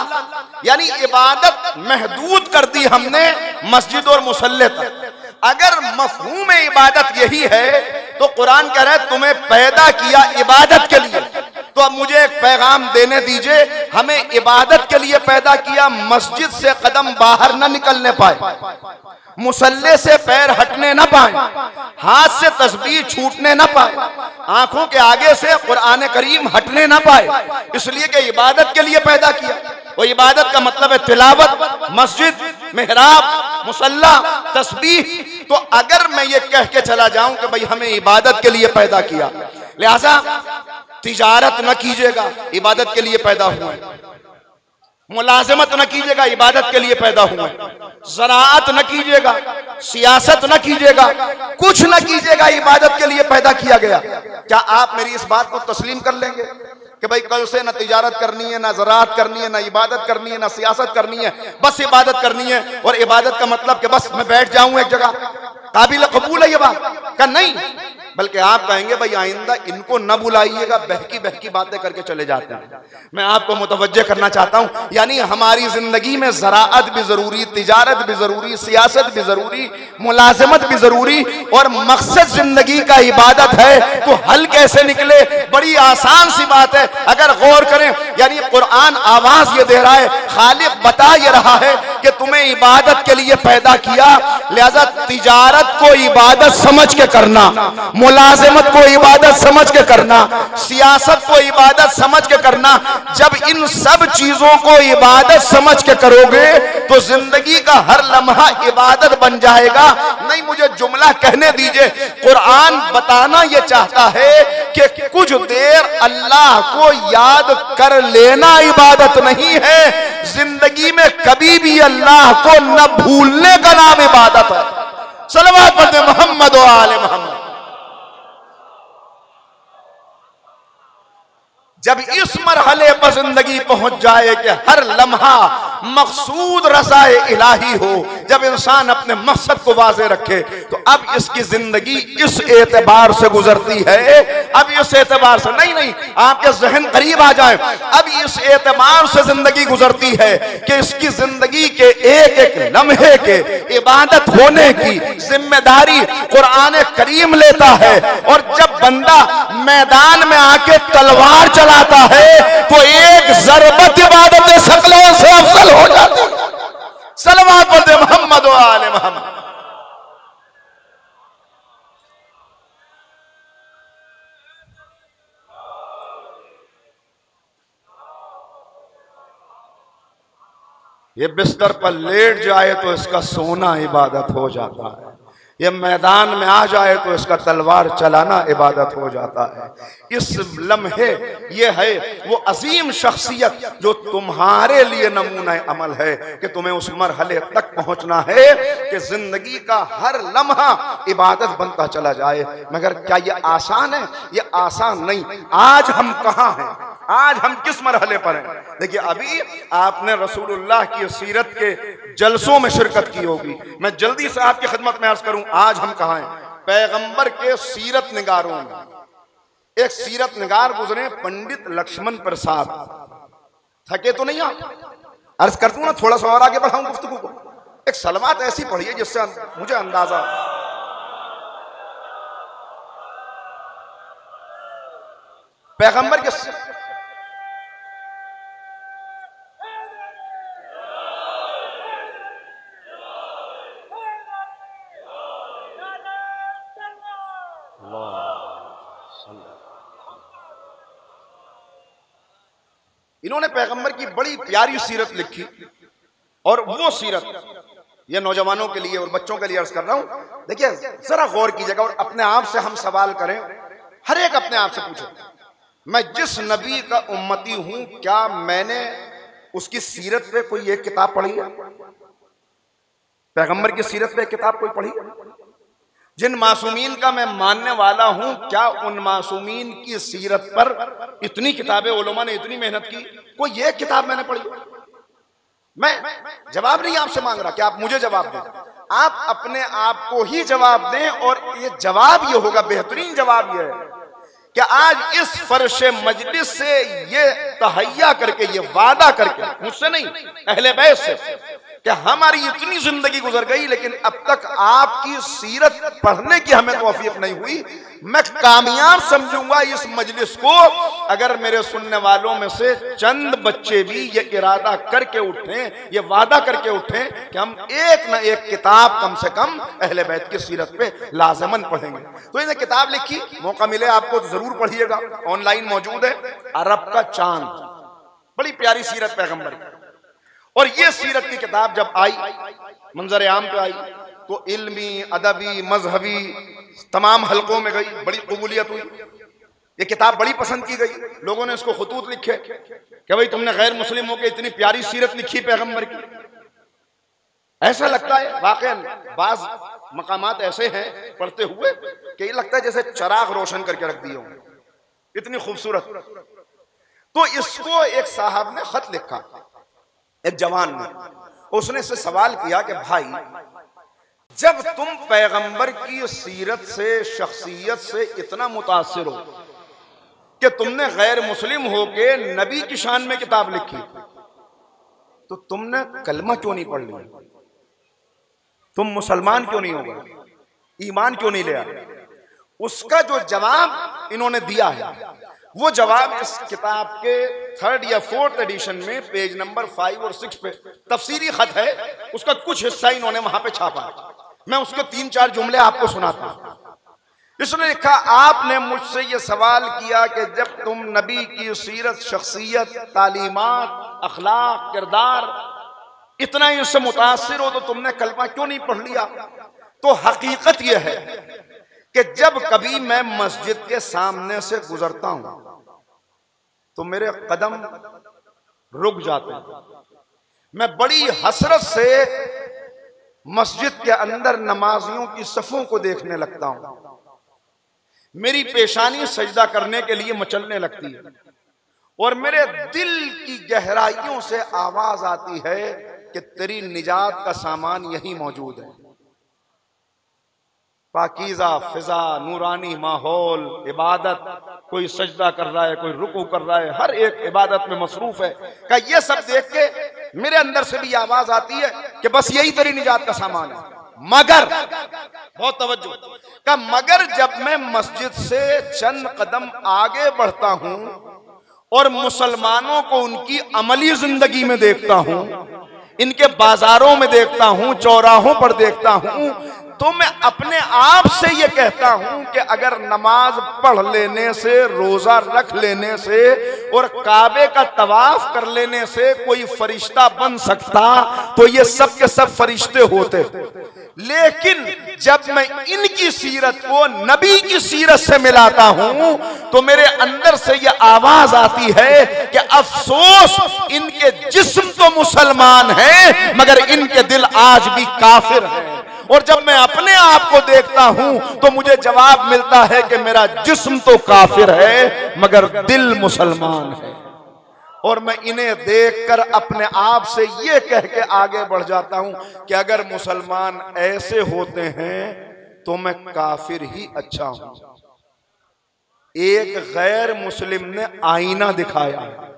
यानी इबादत महदूद कर दी हमने मस्जिद और मुसल्ले तक। अगर मफहूम इबादत यही है तो कुरान कह रहा है तुम्हें पैदा किया इबादत के लिए। तो अब मुझे एक पैगाम देने दीजिए, हमें इबादत के लिए पैदा किया, मस्जिद से कदम बाहर न निकलने पाए, मुसल्ले से पैर हटने न पाए, हाथ से तस्बीह छूटने न पाए, आंखों के आगे से कुरान करीम हटने न पाए, इसलिए कि इबादत के लिए पैदा किया। और इबादत का मतलब है तिलावत, मस्जिद, मेहराब, मुसल्ला, तस्बीह। तो अगर मैं ये कह के चला जाऊं कि भाई हमें इबादत के लिए पैदा किया, लिहाजा तिजारत न कीजिएगा, इबादत के लिए पैदा हुए, मुलाजमत न कीजिएगा, इबादत के लिए पैदा हुए, ज़राअत न कीजिएगा, सियासत न कीजिएगा, कुछ न कीजिएगा, इबादत के लिए पैदा किया गया। क्या आप मेरी इस बात को तस्लीम कर लेंगे कि भाई कल से ना तिजारत करनी है, ना ज़राअत करनी है, ना इबादत करनी है, ना सियासत करनी है, बस इबादत करनी है? और इबादत का मतलब कि बस मैं बैठ जाऊं एक जगह, काबिल कबूल है ये बात? क्या नहीं, बल्कि आप कहेंगे भाई आइंदा इनको न बुलाइएगा, बहकी बहकी बातें करके चले जाते हैं। मैं आपको मुतवज्जे करना चाहता हूं, यानी हमारी जिंदगी में ज़राअत भी जरूरी, तिजारत भी जरूरी, सियासत भी जरूरी, मुलाजमत भी जरूरी, और मकसद जिंदगी का इबादत है। तो हल कैसे निकले? बड़ी आसान सी बात है, अगर गौर करें। यानी कुरान आवाज ये दे रहा है, खालिक बता ये रहा है कि तुम्हें इबादत के लिए पैदा किया, लिहाजा तिजारत को इबादत समझ के करना, मुलाजिमत को इबादत समझ के करना, सियासत को इबादत समझ के करना। जब इन सब चीजों को इबादत समझ के करोगे तो जिंदगी का हर लम्हा इबादत बन जाएगा। नहीं, मुझे जुमला कहने दीजिए। कुरान बताना यह चाहता है कि कुछ देर अल्लाह को याद कर लेना इबादत नहीं है, जिंदगी में कभी भी अल्लाह को न भूलने का नाम इबादत है। सल्लल्लाहु अलैहि मोहम्मद व आले मोहम्मद। जब इस मरहले पर जिंदगी पहुंच जाए कि हर लम्हा मकसूद रज़ाए इलाही हो, जब इंसान अपने मकसद को वाज़े रखे, तो अब इसकी जिंदगी इस एतबार से गुजरती है, अब इस एतबार से नहीं आपके जहन करीब आ जाए, अब इस एतबार से जिंदगी गुजरती है कि इसकी जिंदगी के एक एक लम्हे के इबादत होने की जिम्मेदारी कुरान करीम लेता है। और जब बंदा मैदान में आके तलवार चलाता है तो एक ज़रबत इबादत सकलों से अफजल हो जाती है। सल्लल्लाहु अलैहि मोहम्मद व आले मोहम्मद। ये बिस्तर पर लेट जाए तो इसका सोना इबादत हो जाता है, ये मैदान में आ जाए तो इसका तलवार चलाना इबादत हो जाता है। इस लम्हे ये है वो अजीम शख्सियत जो तुम्हारे लिए नमूना अमल है कि तुम्हें उस मरहले तक पहुंचना है कि जिंदगी का हर लम्हा इबादत बनता चला जाए। मगर क्या ये आसान है? ये आसान नहीं। आज हम कहाँ हैं? आज हम किस मरहले पर हैं? देखिए, अभी आपने रसूलुल्लाह की सीरत के जलसों में शिरकत की होगी। मैं जल्दी से आपकी खिदमत में अर्ज करूं, आज हम कहाँ हैं? पैगंबर के सीरत निगारों में एक सीरत निगार गुजरे, पंडित लक्ष्मण प्रसाद। थके तो नहीं आप? अर्ज कर दूं ना, थोड़ा सा और आगे बढ़ाऊं गुफ्तगू को। एक सलवात ऐसी पढ़िए जिससे मुझे अंदाजा, पैगंबर के इन्होंने पैगंबर की बड़ी प्यारी सीरत लिखी। और वो सीरत ये नौजवानों के लिए और बच्चों के लिए अर्ज कर रहा हूं। देखिए, जरा गौर कीजिएगा और अपने आप से हम सवाल करें, हर एक अपने आप से पूछे, मैं जिस नबी का उम्मती हूं, क्या मैंने उसकी सीरत पे कोई एक किताब पढ़ी है? पैगंबर की सीरत पे एक किताब कोई पढ़ी है? जिन मासूमीन का मैं मानने वाला हूं, क्या उन मासूमीन की सीरत पर इतनी किताबें उलमा ने इतनी मेहनत की, कोई एक किताब मैंने पढ़ी? मैं जवाब नहीं आपसे मांग रहा कि आप मुझे जवाब दें, आप अपने आप को ही जवाब दें। और ये जवाब ये होगा, बेहतरीन जवाब ये है कि आज इस फर्शे मजलिस से ये तहैया करके, ये वादा करके, मुझसे नहीं अहले बैत से, कि हमारी इतनी जिंदगी गुजर गई लेकिन अब तक आपकी सीरत पढ़ने की हमें तौफीक नहीं हुई। मैं कामयाब समझूंगा इस मजलिस को अगर मेरे सुनने वालों में से चंद बच्चे भी ये इरादा करके उठें, ये वादा करके उठें कि हम एक न एक किताब कम से कम अहले बैत की सीरत पे लाजमन पढ़ेंगे। तो इन्हें किताब लिखी, मौका मिले आपको तो जरूर पढ़िएगा, ऑनलाइन मौजूद है, अरब का चांद, बड़ी प्यारी सीरत पैगंबर की। और ये सीरत की किताब जब आई, मंजर आम पे आई, तो इल्मी, अदबी, मजहबी तमाम हलकों में गई, बड़ी कबूलियत हुई। ये किताब बड़ी पसंद की गई, लोगों ने इसको खुतूत लिखे कि भाई तुमने गैर मुस्लिमों के इतनी प्यारी सीरत लिखी पैगंबर की। ऐसा लगता है वाकई बाज मकामात ऐसे हैं पढ़ते हुए कि ये लगता है जैसे चराग रोशन करके रख दिए हों, इतनी खूबसूरत। तो इसको एक साहब ने खत लिखा, एक जवान ने, उसने इससे सवाल किया कि भाई जब तुम पैगंबर की सीरत से, शख्सियत से इतना मुतासिर हो कि तुमने गैर मुस्लिम होके नबी की शान में किताब लिखी, तो तुमने कलमा क्यों नहीं पढ़ लिया? तुम मुसलमान क्यों नहीं हो गए? ईमान क्यों नहीं ले आए? उसका जो जवाब इन्होंने दिया है, वो जवाब इस किताब के 3rd या 4th एडिशन में पेज नंबर 5 और 6 पे तफसीरी खत है, उसका कुछ हिस्सा इन्होंने वहां पे छापा है। मैं उसके 3-4 जुमले आपको सुनाता हूं। इसने लिखा, आपने मुझसे ये सवाल किया कि जब तुम नबी की सीरत, शख्सियत, तालीमात, अखलाक, किरदार इतना इससे मुतासिर हो तो तुमने कलमा क्यों नहीं पढ़ लिया? तो हकीकत यह है कि जब कभी मैं मस्जिद के सामने से गुजरता हूं तो मेरे कदम रुक जाते हैं। मैं बड़ी हसरत से मस्जिद के अंदर नमाजियों की सफों को देखने लगता हूं। मेरी पेशानी सजदा करने के लिए मचलने लगती है और मेरे दिल की गहराइयों से आवाज आती है कि तेरी निजात का सामान यहीं मौजूद है। पाकीज़ा फिजा, नूरानी माहौल, इबादत, कोई सजदा कर रहा है, कोई रुकू कर रहा है, हर एक इबादत में मसरूफ है। का ये सब देख के मेरे अंदर से भी आवाज आती है कि बस यही तेरी निजात का सामान है। मगर, बहुत तवज्जो का, मगर जब मैं मस्जिद से चंद कदम आगे बढ़ता हूं और मुसलमानों को उनकी अमली जिंदगी में देखता हूं, इनके बाजारों में देखता हूं, चौराहों पर देखता हूं, तो मैं अपने आप से ये कहता हूं कि अगर नमाज पढ़ लेने से, रोजा रख लेने से और काबे का तवाफ कर लेने से कोई फरिश्ता बन सकता तो ये सब के सब फरिश्ते होते। लेकिन जब मैं इनकी सीरत को नबी की सीरत से मिलाता हूं तो मेरे अंदर से यह आवाज आती है कि अफसोस, इनके जिस्म तो मुसलमान हैं मगर इनके दिल आज भी काफिर हैं। और जब मैं अपने आप को देखता हूं तो मुझे जवाब मिलता है कि मेरा जिस्म तो काफिर है मगर दिल मुसलमान है। और मैं इन्हें देखकर अपने आप से ये कह के आगे बढ़ जाता हूं कि अगर मुसलमान ऐसे होते हैं तो मैं काफिर ही अच्छा हूं। एक गैर मुस्लिम ने आईना दिखाया है,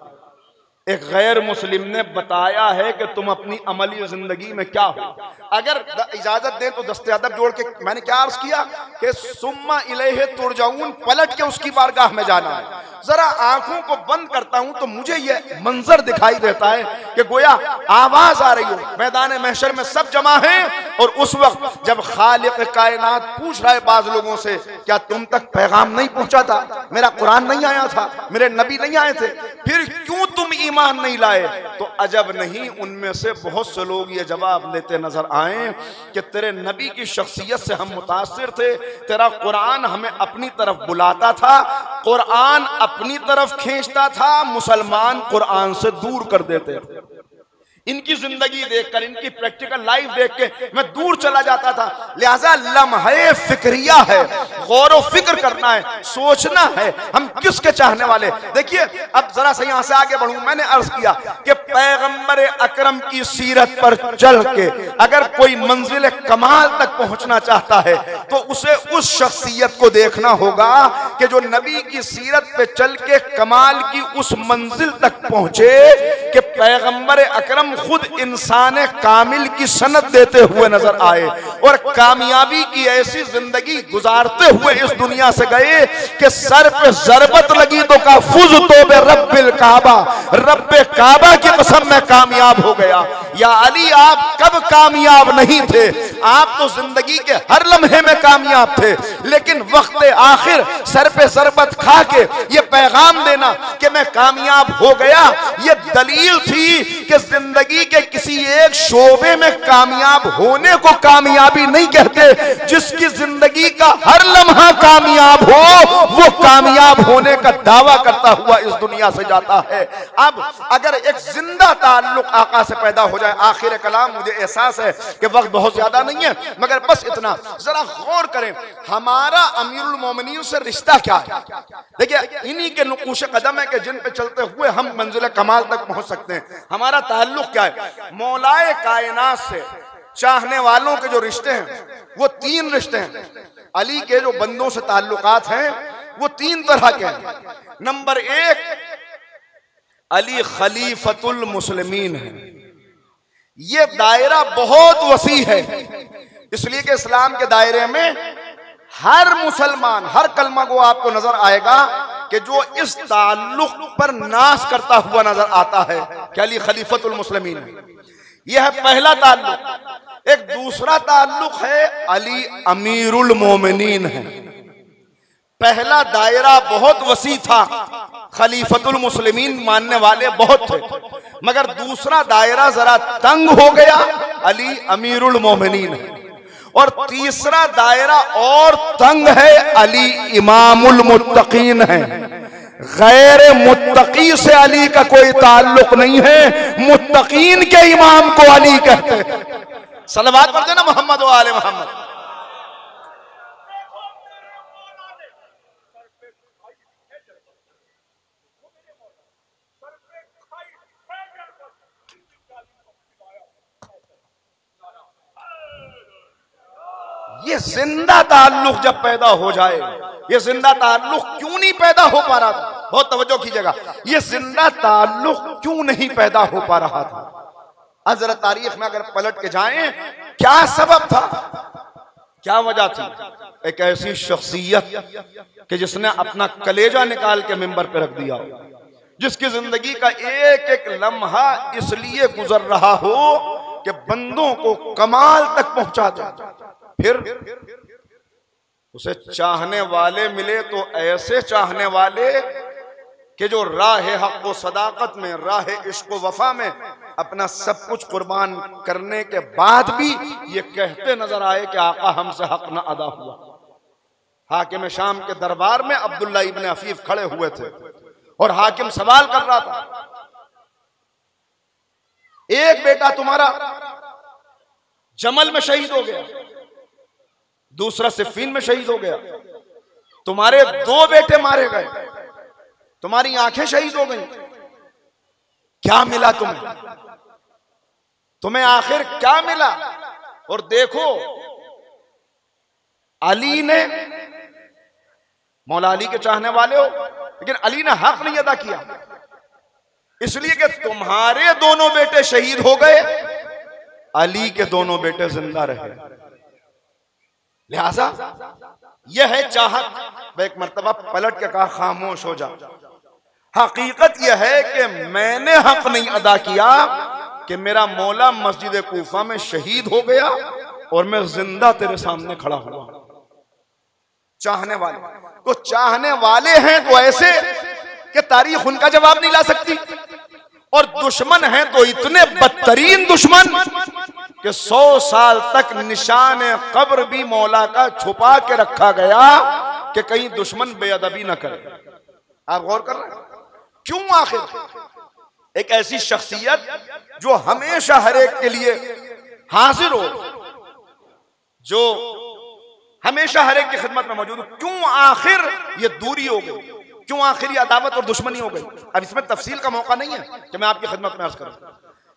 एक गैर मुस्लिम ने बताया है कि तुम अपनी अमली जिंदगी में क्या हो। अगर इजाजत दें तो दस्ते अदब जोड़ के मैंने क्या अर्ज किया कि सुम्मा इलैहि तुरजाऊन, पलट के उसकी बारगाह में जाना है। जरा आंखों को बंद करता हूं तो मुझे यह मंजर दिखाई देता है कि गोया आवाज आ रही हो, मैदान महशर में सब जमा हैं और उस वक्त जब खालिक कायनात पूछ रहा है बाज लोगों से, क्या तुम तक पैगाम नहीं पहुंचा था, मेरा कुरान नहीं आया था, मेरे नबी नहीं आए थे, फिर क्यों तुम ईमान नहीं लाए? तो अजब नहीं, उनमें से बहुत से लोग ये जवाब देते नजर आए कि तेरे नबी की शख्सियत से हम मुतासिर थे, तेरा कुरान हमें अपनी तरफ बुलाता था, कुरान अपनी तरफ खींचता था, मुसलमान कुरान से दूर कर देते थे। इनकी जिंदगी देखकर, इनकी प्रैक्टिकल लाइफ देख के मैं दूर चला जाता था। लिहाजा लम्हे फिक्रिया है, गौर व फिक्र करना है, सोचना है हम किसके चाहने वाले। देखिए अब जरा से यहां से आगे बढ़ूं। मैंने अर्ज किया कि पैगंबर अकरम की सीरत पर चल के अगर कोई मंजिल कमाल तक पहुंचना चाहता है तो उसे उस शख्सियत को देखना होगा कि जो नबी की सीरत पे चल के कमाल की उस मंजिल तक पहुंचे कि पैगंबर अकरम खुद इंसान कामिल की सनद देते हुए नजर आए और कामयाबी की ऐसी जिंदगी गुजारते हुए इस दुनिया से गए कि सर पे जरबत लगी तो का फुज तो बे रब्बिल काबा, रब्बे काबा की कसम में कामयाब हो गया। या अली, आप कब कामयाब नहीं थे? आप तो जिंदगी के हर लम्हे में कामयाब थे, लेकिन वक्त आखिर सर पे जरबत खा के ये पैगाम देना कि मैं कामयाब हो गया, ये दलील थी कि जिंदगी के किसी एक शोबे में कामयाब होने को कामयाबी नहीं कहते। जिसकी जिंदगी का हर लम्हा कामयाब हो वो कामयाब होने का दावा करता हुआ इस दुनिया से जाता है। अब अगर एक जिंदा ताल्लुक आका से पैदा हो जाए, आखिर कलाम, मुझे एहसास है कि वक्त बहुत ज्यादा नहीं है मगर बस इतना, जरा गौर करें हमारा अमीरुल मोमिनीन से रिश्ता क्या है। देखिए इन्हीं के नुकूश कदम है कि जिन पे चलते हुए हम मंजिल कमाल तक पहुंच सकते हैं। हमारा ताल्लुक क्या है? मौलाए कायनात से चाहने वालों के जो रिश्ते हैं वो तीन रिश्ते हैं। अली के जो बंदों से ताल्लुकात हैं वो तीन तरह के हैं। नंबर एक, अली खलीफतुल मुस्लिमीन है। ये दायरा बहुत वसी है, इसलिए कि इस्लाम के दायरे में हर मुसलमान, हर कलमा को आपको नजर आएगा कि जो इस ताल्लुक पर नाश करता हुआ नजर आता है कि अली खलीफतुल मुस्लिमीन है। यह है पहला ताल्लुक। एक दूसरा ताल्लुक है अली अमीरुल मोमिनीन है। पहला दायरा बहुत वसी था, खलीफतुल मुस्लिमीन मानने वाले बहुत थे, मगर दूसरा दायरा जरा तंग हो गया, अली अमीरुल मोमिनीन है। और तीसरा दायरा और तंग है, अली इमामुल मुत्तकीन है। गैर मुत्तकी से अली का कोई ताल्लुक नहीं है, मुत्तकीन के इमाम को अली कहते हैं। सलवात पढ़ देना मोहम्मद व आले मोहम्मद। ये जिंदा ताल्लुक जब पैदा हो जाए, ये जिंदा ताल्लुक क्यों नहीं पैदा हो पा रहा था, बहुत तवज्जो कीजिएगा, ये जिंदा ताल्लुक क्यों नहीं पैदा हो पा रहा था। अजरा तारीख में अगर पलट के जाएं, क्या सबब था, क्या वजह थी। एक ऐसी शख्सियत कि जिसने अपना कलेजा निकाल के मिंबर पे रख दिया, जिसकी जिंदगी का एक एक लम्हा इसलिए गुजर रहा हो कि बंदों को कमाल तक पहुंचा दे, फिर उसे चाहने वाले मिले तो ऐसे चाहने वाले कि जो राह हक व सदाकत में, राह इश्क व वफा में अपना सब कुछ कुर्बान करने के बाद भी ये कहते नजर आए कि आका हमसे हक न अदा हुआ। हाकिम शाम के दरबार में अब्दुल्ला इब्न अफीफ खड़े हुए थे और हाकिम सवाल कर रहा था, एक बेटा तुम्हारा जमल में शहीद हो गया, दूसरा सिफ़ीन में शहीद हो गया, तुम्हारे दो बेटे मारे गए, तुम्हारी आंखें शहीद हो गई, क्या मिला तुम्हें, तुम्हें आखिर क्या मिला। और देखो अली ने, मौला अली के चाहने वाले हो, लेकिन अली ने हक नहीं अदा किया, इसलिए कि तुम्हारे दोनों बेटे शहीद हो गए, अली के दोनों बेटे जिंदा रहे, लिहाजा यह है चाहत। मैं एक मर्तबा पलट के कहा खामोश हो जा। हकीकत यह है कि मैंने हक नहीं अदा किया कि मेरा मौला मस्जिद कूफा में शहीद हो गया और मैं जिंदा तेरे सामने खड़ा हुआ। चाहने वाले तो चाहने वाले हैं तो ऐसे कि तारीख उनका जवाब नहीं ला सकती, और दुश्मन हैं तो इतने बदतरीन दुश्मन कि 100 साल तक निशान कब्र भी मौला का छुपा के रखा गया कि कहीं दुश्मन बेअदबी न करे। आप गौर कर रहे हैं क्यों? आखिर एक ऐसी शख्सियत जो हमेशा हर एक के लिए हाजिर हो, जो हमेशा हर एक की खिदमत में मौजूद हो, क्यों आखिर ये दूरी हो गई, क्यों आखिर ये अदावत और दुश्मनी हो गई। अब इसमें तफसील का मौका नहीं है कि मैं आपकी खिदमत में अर्ज करूं,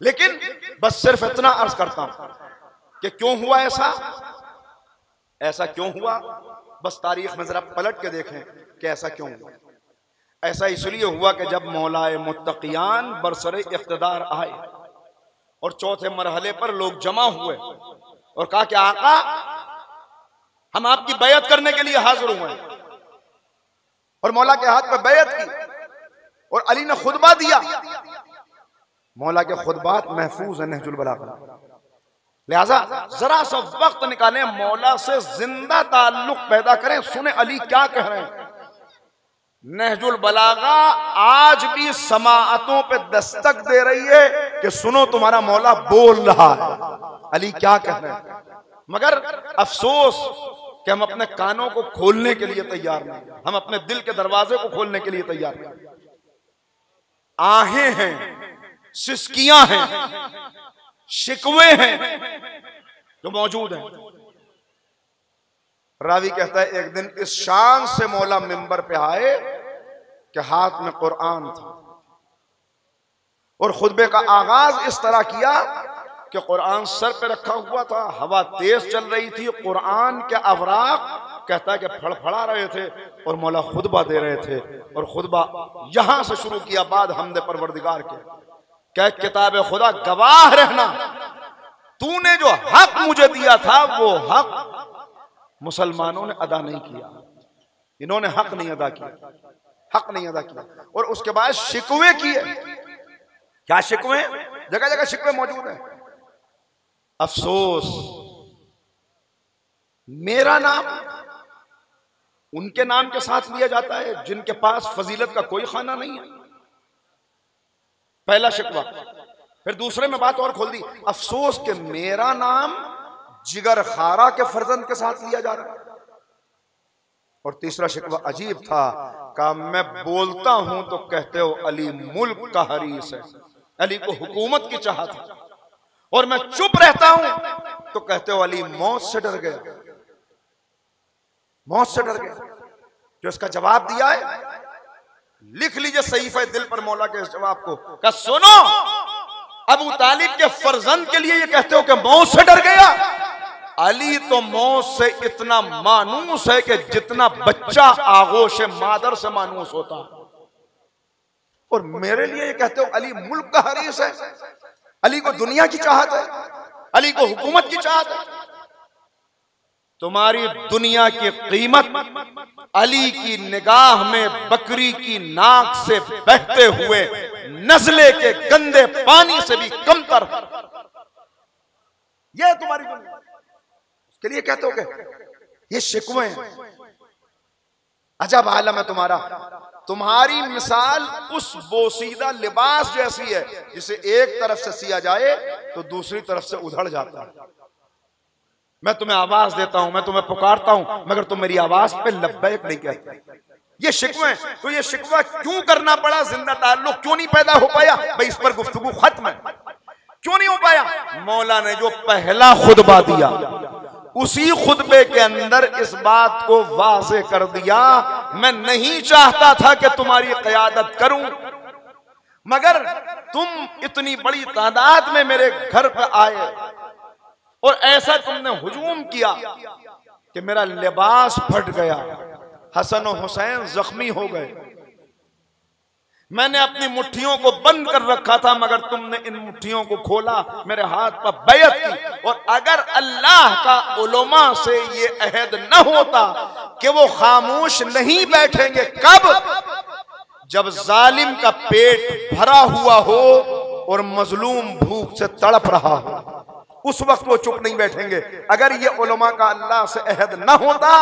लेकिन बस सिर्फ इतना अर्ज करता हूं कि क्यों हुआ ऐसा, ऐसा क्यों हुआ। बस तारीख में जरा पलट के देखें कि ऐसा क्यों हुआ। ऐसा इसलिए हुआ कि जब मौलाए मुत्तकियान बरसरे इख्तिदार आए और चौथे मरहले पर लोग जमा हुए और कहा कि आका हम आपकी बैयत करने के लिए हाजिर हुए हैं, और मौला के हाथ पर बैयत की और अली ने खुतबा दिया। मौला के खुतबात महफूज है नहजुल बलागा, लिहाजा जरा सा वक्त निकालें, मौला से जिंदा ताल्लुक पैदा करें, सुने अली क्या कह रहे हैं। नहजुल बलागा आज भी समाअतों पे दस्तक दे रही है कि सुनो तुम्हारा मौला बोल रहा है, अली क्या कह रहे हैं। मगर अफसोस कि हम अपने कानों को खोलने के लिए तैयार नहीं, हम अपने दिल के दरवाजे को खोलने के लिए तैयार नहीं। आहें हैं, सिसकियां हैं, शिकवे हैं जो मौजूद हैं। रावी कहता है एक दिन इस शान से मौला मिंबर पे आए कि हाथ में कुरान था और खुतबे का आगाज इस तरह किया कि कुरान सर पे रखा हुआ था, हवा तेज चल रही थी, कुरान के अवराक कहता है कि फड़फड़ा रहे थे और मौला खुतबा दे रहे थे। और खुतबा यहां से शुरू किया, बाद हमदे परवरदिगार के, क्या किताब खुदा गवाह रहना, तूने जो हक मुझे दिया था वो हक मुसलमानों ने अदा नहीं किया, इन्होंने हक नहीं अदा किया, हक नहीं अदा किया। और उसके बाद शिकवे किए। क्या शिकवे? जगह जगह शिकवे मौजूद हैं। अफसोस मेरा नाम उनके नाम के साथ लिया जाता है जिनके पास फजीलत का कोई खाना नहीं है। पहला शिकवा। फिर दूसरे में बात और खोल दी, अफसोस कि मेरा नाम जिगर खारा के फर्जंद के साथ लिया जा रहा है। और तीसरा शिकवा अजीब था, कहा मैं बोलता हूं तो कहते हो अली मुल्क का हरीस है, अली को हुकूमत की चाहत है, और मैं चुप रहता हूं तो कहते हो अली मौत से डर गया, मौत से डर गया। जो इसका जवाब दिया है, लिख लीजिए सहीफे दिल पर मौला के इस जवाब को। कहा सुनो, अबू तालिब के फर्जंद के लिए ये कहते हो कि मौत से डर गया, अली तो मौत से इतना मानूस है कि जितना बच्चा आगोश मादर से मानूस होता है। और मेरे लिए ये कहते हो अली मुल्क का हरीस है, अली को दुनिया की चाहत है, अली को हुकूमत की चाहत है। तुम्हारी दुनिया की कीमत अली की निगाह में बकरी की नाक से बहते हुए नजले के गंदे पानी से भी कमतर। यह तुम्हारी दुनिया के लिए कहते हो कि ये शिकवे हैं। अजब आलम है तुम्हारा। तुम्हारी मिसाल उस बोसीदा लिबास जैसी है जिसे एक तरफ से सिया जाए तो दूसरी तरफ से उधड़ जाता है। मैं तुम्हें आवाज देता हूं, मैं तुम्हें पुकारता हूं, मगर तुम मेरी आवाज पे लब्बैक नहीं कहते। ये शिकवे। तो ये शिकवा क्यों करना पड़ा? जिंदा ताल्लुक क्यों नहीं पैदा हो पाया? भाई इस पर गुफ्तगू खत्म है। क्यों नहीं हो पाया? मौला ने जो पहला खुतबा दिया उसी खुतबे के अंदर इस बात को वाज़े कर दिया, मैं नहीं चाहता था कि तुम्हारी क़यादत करूं, मगर तुम इतनी बड़ी तादाद में मेरे घर पर आए और ऐसा तुमने हुजूम किया कि मेरा लिबास फट गया, हसन और हुसैन जख्मी हो गए। मैंने अपनी मुट्ठियों को बंद कर रखा था, मगर तुमने इन मुट्ठियों को खोला, मेरे हाथ पर बैयत की। और अगर अल्लाह का उलमा से ये अहद न होता कि वो खामोश नहीं बैठेंगे, कब? जब जालिम का पेट भरा हुआ हो और मजलूम भूख से तड़प रहा हो, उस वक्त वो चुप नहीं बैठेंगे। अगर ये उलमा का अल्लाह से अहद न होता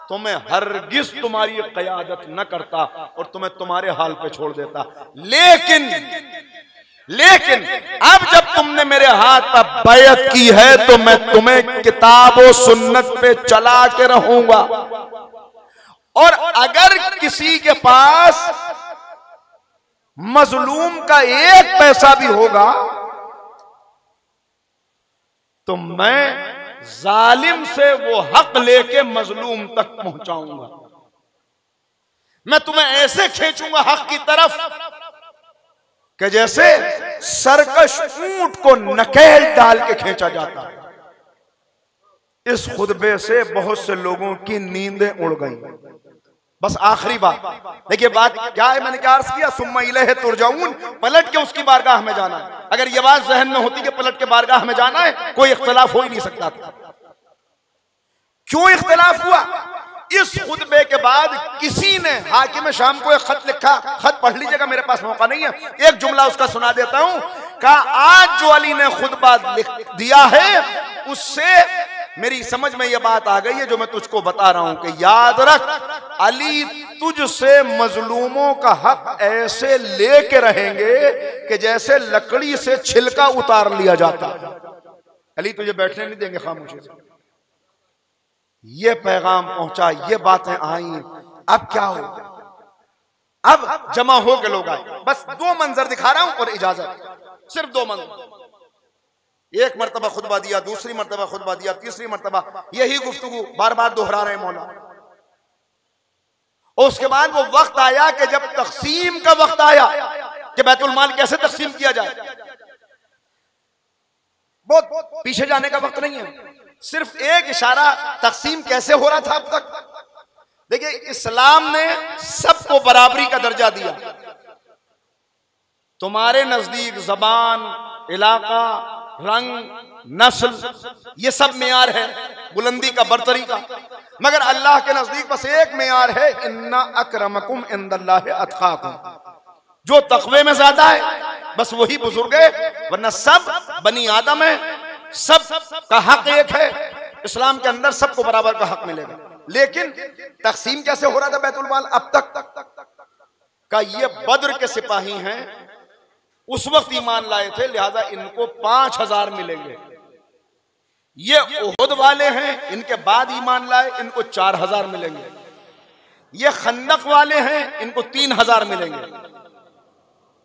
तो मैं हरगिज तुम्हारी क़यादत न करता और तुम्हें तुम्हारे हाल पे छोड़ देता। लेकिन अब जब तुमने मेरे हाथ पर बैयत की है तो मैं तुम्हें किताब और सुन्नत पे चला के रहूंगा। और अगर किसी के पास मजलूम का एक पैसा भी होगा तो मैं जालिम से वो हक लेके मजलूम तक पहुंचाऊंगा। मैं तुम्हें ऐसे खींचूंगा हक की तरफ कि जैसे सरकश ऊंट को नकेल डाल के खींचा जाता है। इस खुतबे से बहुत से लोगों की नींदें उड़ गई। बस आखिरी बात देखिए, बात क्या है, मैंने क्या अर्ज किया, सुम्मा इलैहि तुरजाऊन, पलट के उसकी बारगाह में जाना है। अगर यह बात जहन में होती कि पलट के बारगाह में जाना है, कोई इख्तिलाफ हो ही नहीं सकता था। क्यों इख्तिलाफ हुआ? इस खुतबे के बाद किसी ने हाकिम शाम को एक खत लिखा, खत पढ़ लीजिएगा, मेरे पास मौका नहीं है, एक जुमला उसका सुना देता हूं। कहा आज जो अली ने खुतबा लिख दिया है उससे मेरी समझ में यह बात आ गई है जो मैं तुझको बता रहा हूं कि याद रख, अली तुझसे मजलूमों का हक ऐसे लेके रहेंगे कि जैसे लकड़ी से छिलका उतार लिया जाता। अली तुझे बैठने नहीं देंगे खामोशी से। ये पैगाम पहुंचा, ये बातें आई। अब क्या हो? अब जमा हो के लोग आए। बस दो मंजर दिखा रहा हूं और इजाजत, सिर्फ दो मंजर। एक मर्तबा खुतबा दिया, दूसरी मर्तबा खुतबा दिया, तीसरी मर्तबा यही गुफ्तगू बार बार दोहरा रहे मौला। और उसके बाद वो वक्त आया कि जब तकसीम का वक्त आया कि बैतुल माल कैसे तकसीम किया जाए। बहुत पीछे जाने का वक्त नहीं है, सिर्फ एक इशारा, तकसीम कैसे हो रहा था अब तक। देखिए, इस्लाम ने सबको बराबरी का दर्जा दिया। तुम्हारे नजदीक जबान, इलाका, रंग, नस्ल, ये सब मेयार है बुलंदी का, बरतरी का, मगर अल्लाह के नजदीक बस एक मेयार है, इन्ना अक्रमकुम इंदल्लाहि अतकाकुम। जो तकवे में ज्यादा है बस वही बुजुर्ग है, वरना सब बनी आदम है, सब का हक एक है। इस्लाम के अंदर सबको बराबर का हक मिलेगा। लेकिन तकसीम कैसे हो रहा था बैतुल माल अब तक का? ये बद्र के सिपाही हैं, उस वक्त ईमान लाए थे, लिहाजा इनको 5000 मिलेंगे। ये उहुद वाले हैं, इनके बाद ईमान लाए, इनको 4000 मिलेंगे। ये खंदक वाले हैं, इनको 3000 मिलेंगे।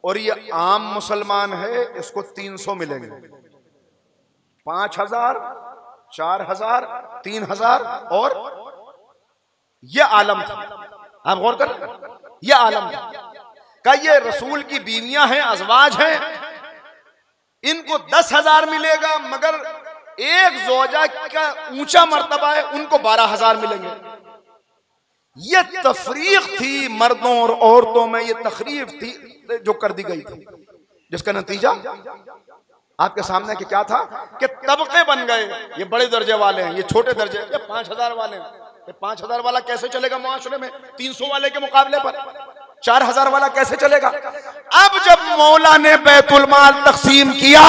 और ये आम मुसलमान है, इसको 300 मिलेंगे। 5000, 4000, 3000 और ये आलम था। आप गौर कर, ये आलम था का ये रसूल की बीवियां हैं, अजवाज हैं, इनको 10,000 मिलेगा, मगर एक ज़ौजा का ऊंचा मर्तबा है, उनको 12,000 मिलेंगे। ये तफरीक थी मर्दों और औरतों में, ये तखरीफ थी जो कर दी गई थी, जिसका नतीजा आपके सामने कि क्या था कि तबके बन गए। ये बड़े दर्जे वाले हैं, ये छोटे दर्जे, ये 5,000 वाले हैं। ये 5,000 वाला कैसे चलेगा मुआशरे में 300 वाले के मुकाबले पर? 4,000 वाला कैसे चलेगा? अब जब मौला ने बैतुल माल तकसीम किया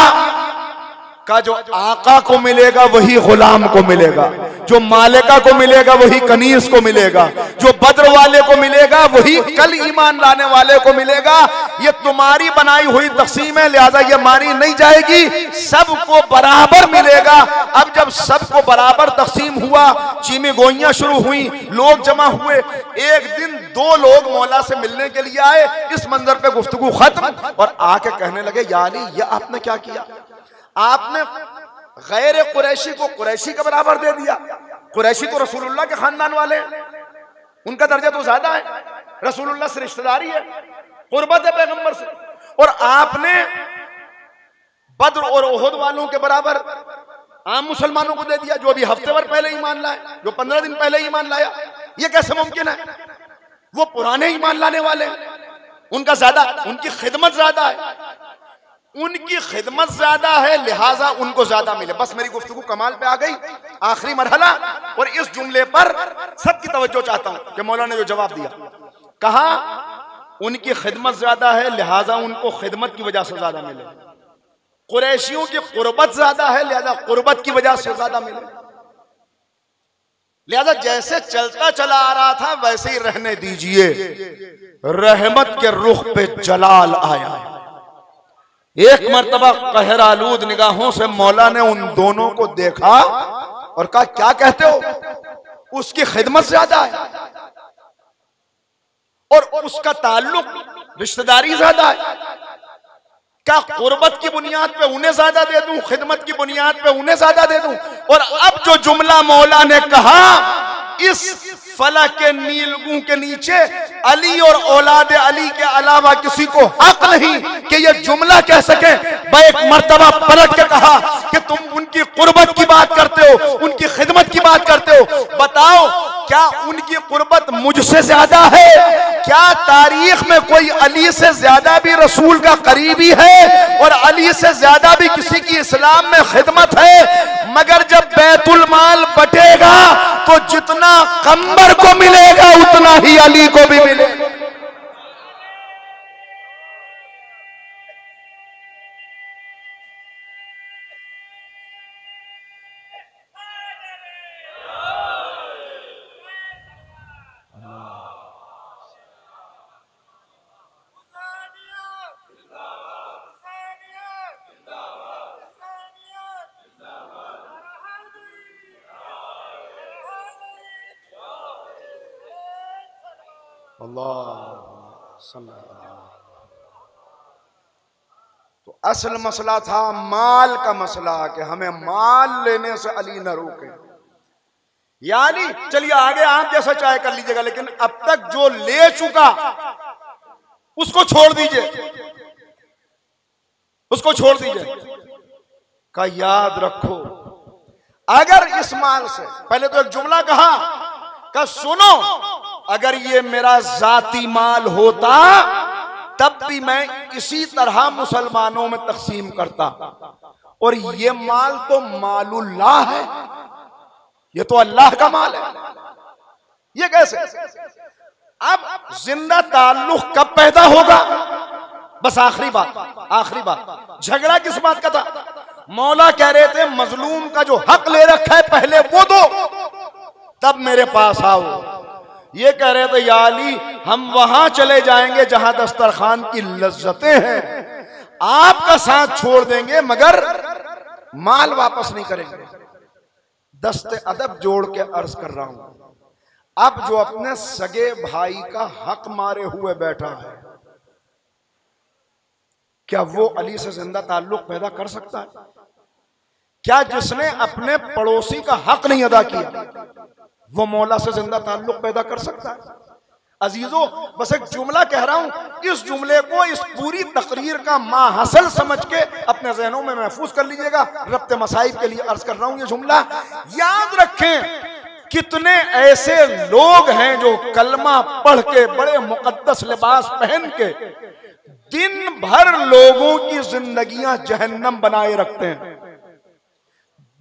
का जो आका को मिलेगा वही गुलाम को मिलेगा, जो मालिका को मिलेगा वही कनीस को मिलेगा, जो बद्र वाले को मिलेगा वही कल ईमान लाने वाले को मिलेगा। ये तुम्हारी बनाई हुई तकसीम है, लिहाजा ये मानी नहीं जाएगी, सबको बराबर मिलेगा। अब जब सबको बराबर तकसीम हुआ, चीमी गोइयां शुरू हुई, लोग जमा हुए। एक दिन 2 लोग मौला से मिलने के लिए आए, इस मंजर पे गुफ्तगू खत्म, और आके कहने लगे, या अली, ये आपने क्या किया? आपने गैर कुरैशी को कुरैशी के बराबर दे दिया। कुरैशी तो रसूलुल्लाह के खानदान वाले हैं, उनका दर्जा तो ज्यादा है, रसूलुल्लाह से रिश्तेदारी है, कुर्बत है पैगंबर से। और आपने बद्र और उहुद वालों के बराबर आम मुसलमानों को दे दिया, जो अभी हफ्ते भर पहले ईमान लाए, जो 15 दिन पहले ईमान लाया। ये कैसे मुमकिन है? वो पुराने ईमान लाने वाले हैं, उनका ज्यादा, उनकी खिदमत ज्यादा है, उनकी खिदमत ज्यादा है, लिहाजा उनको ज्यादा मिले। बस मेरी गुफ्तगू कमाल पे आ गई, आखिरी मरहला, और इस जुमले पर सबकी तवज्जो चाहता हूं कि मौला ने जो जवाब दिया, कहा उनकी खिदमत ज्यादा है, लिहाजा उनको खिदमत की वजह से ज्यादा मिले। कुरैशियों की कुर्बत ज्यादा है, लिहाजा कुर्बत की वजह से ज्यादा मिले। लिहाजा जैसे चलता चला आ रहा था वैसे ही रहने दीजिए, रहमत के रुख पे जलाल आया। एक मर्तबा कहर आलूद निगाहों से मौला ने उन दोनों को देखा और कहा, क्या कहते हो? उसकी खिदमत ज्यादा है और उसका ताल्लुक रिश्तेदारी ज्यादा है, क्या कुर्बत की बुनियाद पे उन्हें ज्यादा दे दूं, खिदमत की बुनियाद पे उन्हें ज्यादा दे दूं? और अब जो जुमला मौला ने कहा, इस फलक के नीलगू के नीचे अली और औलाद अली के अलावा किसी को हक नहीं कि ये जुमला कह सके। मैं एक मर्तबा पलट के कहा कि तुम उनकी कुर्बत की बात करते हो, उनकी खिदमत की बात करते हो, बताओ क्या उनकी कुर्बत मुझसे ज्यादा है? क्या तारीख में कोई अली से ज्यादा भी रसूल का करीबी है और अली से ज्यादा भी किसी की इस्लाम में खिदमत है? मगर जब बैतुल माल बटेगा तो जितना कंबर को मिलेगा उतना ही अली को भी मिलेगा। तो असल मसला था माल का मसला कि हमें माल लेने से अली न रोके। यानी चलिए आगे आप जैसा चाहे कर लीजिएगा, लेकिन अब तक जो ले चुका उसको छोड़ दीजिए, उसको छोड़ दीजिए। का याद रखो, अगर इस माल से, पहले तो एक जुमला कहा का सुनो, अगर ये मेरा जाती माल होता तब भी मैं इसी तरह मुसलमानों में तकसीम करता, और ये माल तो मालुल्लाह है, ये तो अल्लाह का माल है, ये कैसे? अब जिंदा ताल्लुक कब पैदा होगा? बस आखिरी बात, झगड़ा किस बात का था? मौला कह रहे थे मजलूम का जो हक ले रखा है पहले वो दो, तब मेरे पास आओ। ये कह रहे थे या अली हम वहां चले जाएंगे जहां दस्तरखान की लज्जतें हैं, आपका साथ छोड़ देंगे मगर माल वापस नहीं करेंगे। दस्ते अदब जोड़ के अर्ज कर रहा हूं, अब जो अपने सगे भाई का हक मारे हुए बैठा है, क्या वो अली से जिंदा ताल्लुक पैदा कर सकता है? क्या जिसने अपने पड़ोसी का हक नहीं अदा किया वो मौला से जिंदा ताल्लुक पैदा कर सकता है? अजीजों, बस एक जुमला कह रहा हूं, इस जुमले को इस पूरी तकरीर का माहसल समझ के अपने ज़हनों में महफूज कर लीजिएगा। रब्ते मसाइब के लिए अर्ज कर रहा हूं ये जुमला। याद रखें कितने ऐसे लोग हैं जो कलमा पढ़ के बड़े मुकद्दस लिबास पहन के दिन भर लोगों की जिंदगियां जहन्नम बनाए रखते हैं।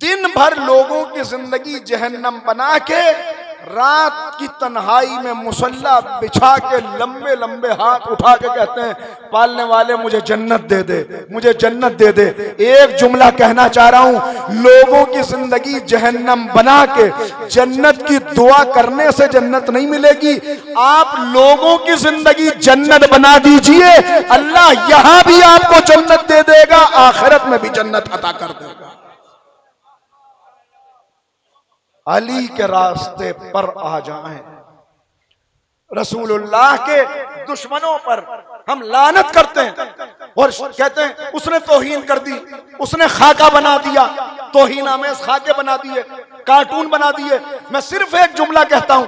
दिन भर लोगों की जिंदगी जहन्नम बना के रात की तन्हाई में मुसल्ला बिछा के लंबे लंबे हाथ उठा के कहते हैं पालने वाले मुझे जन्नत दे दे, मुझे जन्नत दे दे। एक जुमला कहना चाह रहा हूं, लोगों की जिंदगी जहन्नम बना के जन्नत की दुआ करने से जन्नत नहीं मिलेगी। आप लोगों की जिंदगी जन्नत बना दीजिए, अल्लाह यहां भी आपको जन्नत दे देगा, आखिरत में भी जन्नत अता कर देगा। अली के रास्ते पर आ जाएं। रसूलुल्लाह के दुश्मनों पर हम लानत करते हैं और कहते हैं उसने तौहीन कर दी, उसने खाका बना दिया, तौहीन आमेज खाके बना दिए, कार्टून बना दिए। मैं सिर्फ एक जुमला कहता हूं,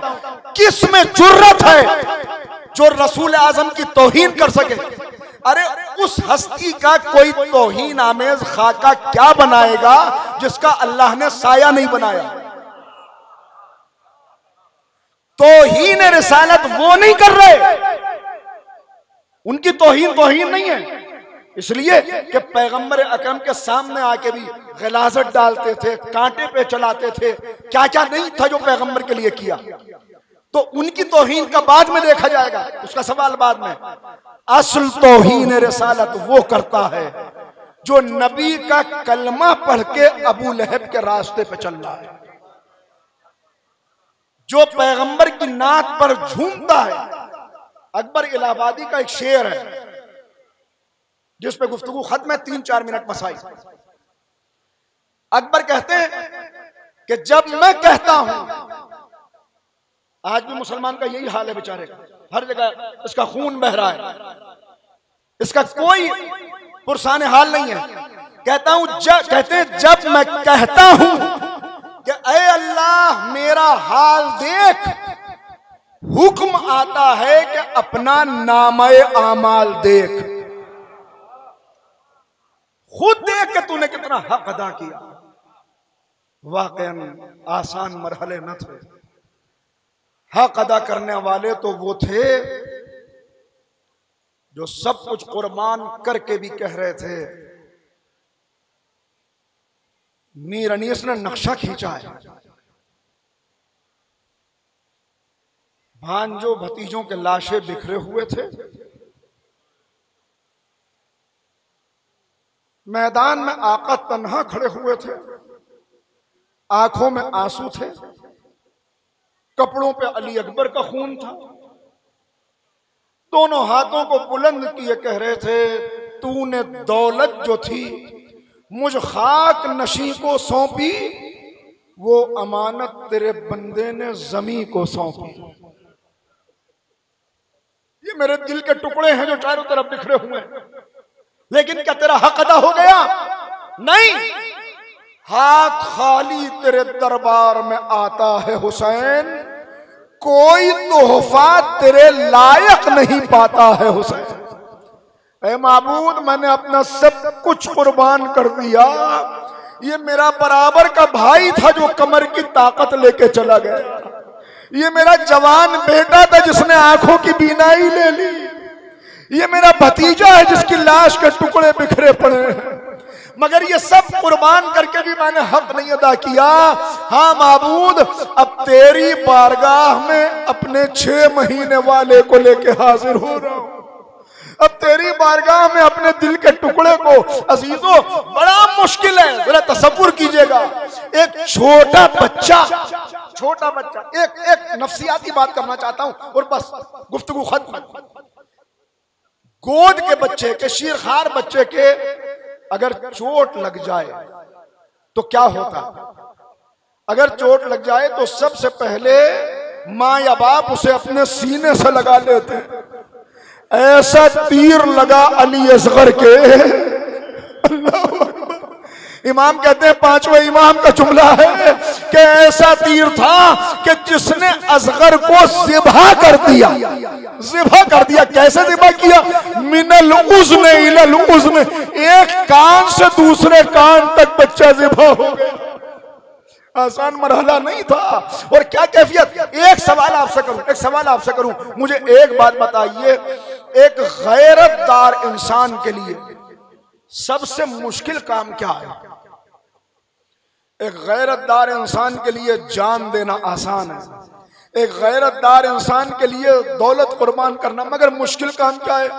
किस में जुर्रत है जो रसूल आजम की तौहीन कर सके? अरे उस हस्ती का कोई तौहीन आमेज खाका क्या बनाएगा जिसका अल्लाह ने साया नहीं बनाया? तौहीन रिसालत वो नहीं कर रहे, उनकी तौहीन नहीं है। इसलिए कि पैगंबर अकरम के सामने आके भी गिलाजत डालते थे, कांटे पे चलाते थे, क्या क्या नहीं था जो पैगंबर के लिए किया। तो उनकी तौहीन का बाद में देखा जाएगा, उसका सवाल बाद में। असल तौहीन रिसालत वो करता है जो नबी का कलमा पढ़ के अबू लहब के रास्ते पे चल रहा है, जो पैगंबर की नात पर झूमता है। अकबर इलाहाबादी का एक शेर है जिस पे गुफ्तगू खत्म है, 3-4 मिनट मसाई। अकबर कहते हैं कि जब मैं कहता हूं, आज भी मुसलमान का यही हाल है बेचारे का, हर जगह इसका खून बह रहा है, इसका कोई पुरसाने हाल नहीं है। कहता हूं कहते हैं जब मैं कहता हूं कि ऐ अल्लाह मेरा हाल देख, हुक्म आता है कि अपना नामे आमाल देख, खुद देख के तूने कितना हक अदा किया। वाकई आसान मरहले न थे, हक अदा करने वाले तो वो थे जो सब कुछ कुर्बान करके भी कह रहे थे। मीर अनीस ने नक्शा खींचा है, भांजो भतीजों के लाशें बिखरे हुए थे, मैदान में आका तन्हा खड़े हुए थे, आंखों में आंसू थे, कपड़ों पे अली अकबर का खून था, दोनों हाथों को बुलंद किए कह रहे थे तूने दौलत जो थी मुझ खाक नशी को सौंपी, वो अमानत तेरे बंदे ने जमी को सौंपी। ये मेरे दिल के टुकड़े हैं जो चारों तरफ बिखरे हुए हैं, लेकिन क्या तेरा हक अदा हो गया? नहीं, हाथ खाली तेरे दरबार में आता है हुसैन, कोई तोहफा तेरे लायक नहीं पाता है हुसैन। ऐ माबूद मैंने अपना सब कुछ कुर्बान कर दिया, ये मेरा बराबर का भाई था जो कमर की ताकत लेके चला गया, ये मेरा जवान बेटा था जिसने आंखों की बीनाई ले ली, ये मेरा भतीजा है जिसकी लाश के टुकड़े बिखरे पड़े हैं, मगर ये सब कुर्बान करके भी मैंने हक नहीं अदा किया। हाँ माबूद, अब तेरी बारगाह में अपने 6 महीने वाले को लेके हाजिर हो रहा हूं, अब तेरी बारगाह में अपने दिल के टुकड़े को। अजीजों बड़ा मुश्किल है, जरा तसव्वुर कीजिएगा, एक छोटा छोटा बच्चा, एक नफसियाती बात करना चाहता हूं और बस गुफ्तगू खत्म। गोद के बच्चे के, शीरखार बच्चे के अगर चोट लग जाए तो क्या होता? अगर चोट लग जाए तो सबसे पहले माँ या बाप उसे अपने सीने से लगा लेते हैं। ऐसा तीर लगा अली असगर के, इमाम कहते हैं पांचवें इमाम का जुमला है कि ऐसा तीर था कि जिसने असगर को ज़िबा कर दिया। ज़िबा कर दिया, कैसे ज़िबा किया? मिनल उज़्न इलल उज़्न, एक कान से दूसरे कान तक बच्चा ज़िबा हो गया। आसान मरहला नहीं था। और क्या कैफियत? एक सवाल आपसे करूं, मुझे एक बात बताइए, एक गैरतदार इंसान के लिए सबसे मुश्किल काम क्या है? एक गैरतदार इंसान के लिए जान देना आसान है, एक गैरतदार इंसान के लिए दौलत कुर्बान करना, मगर मुश्किल काम क्या है?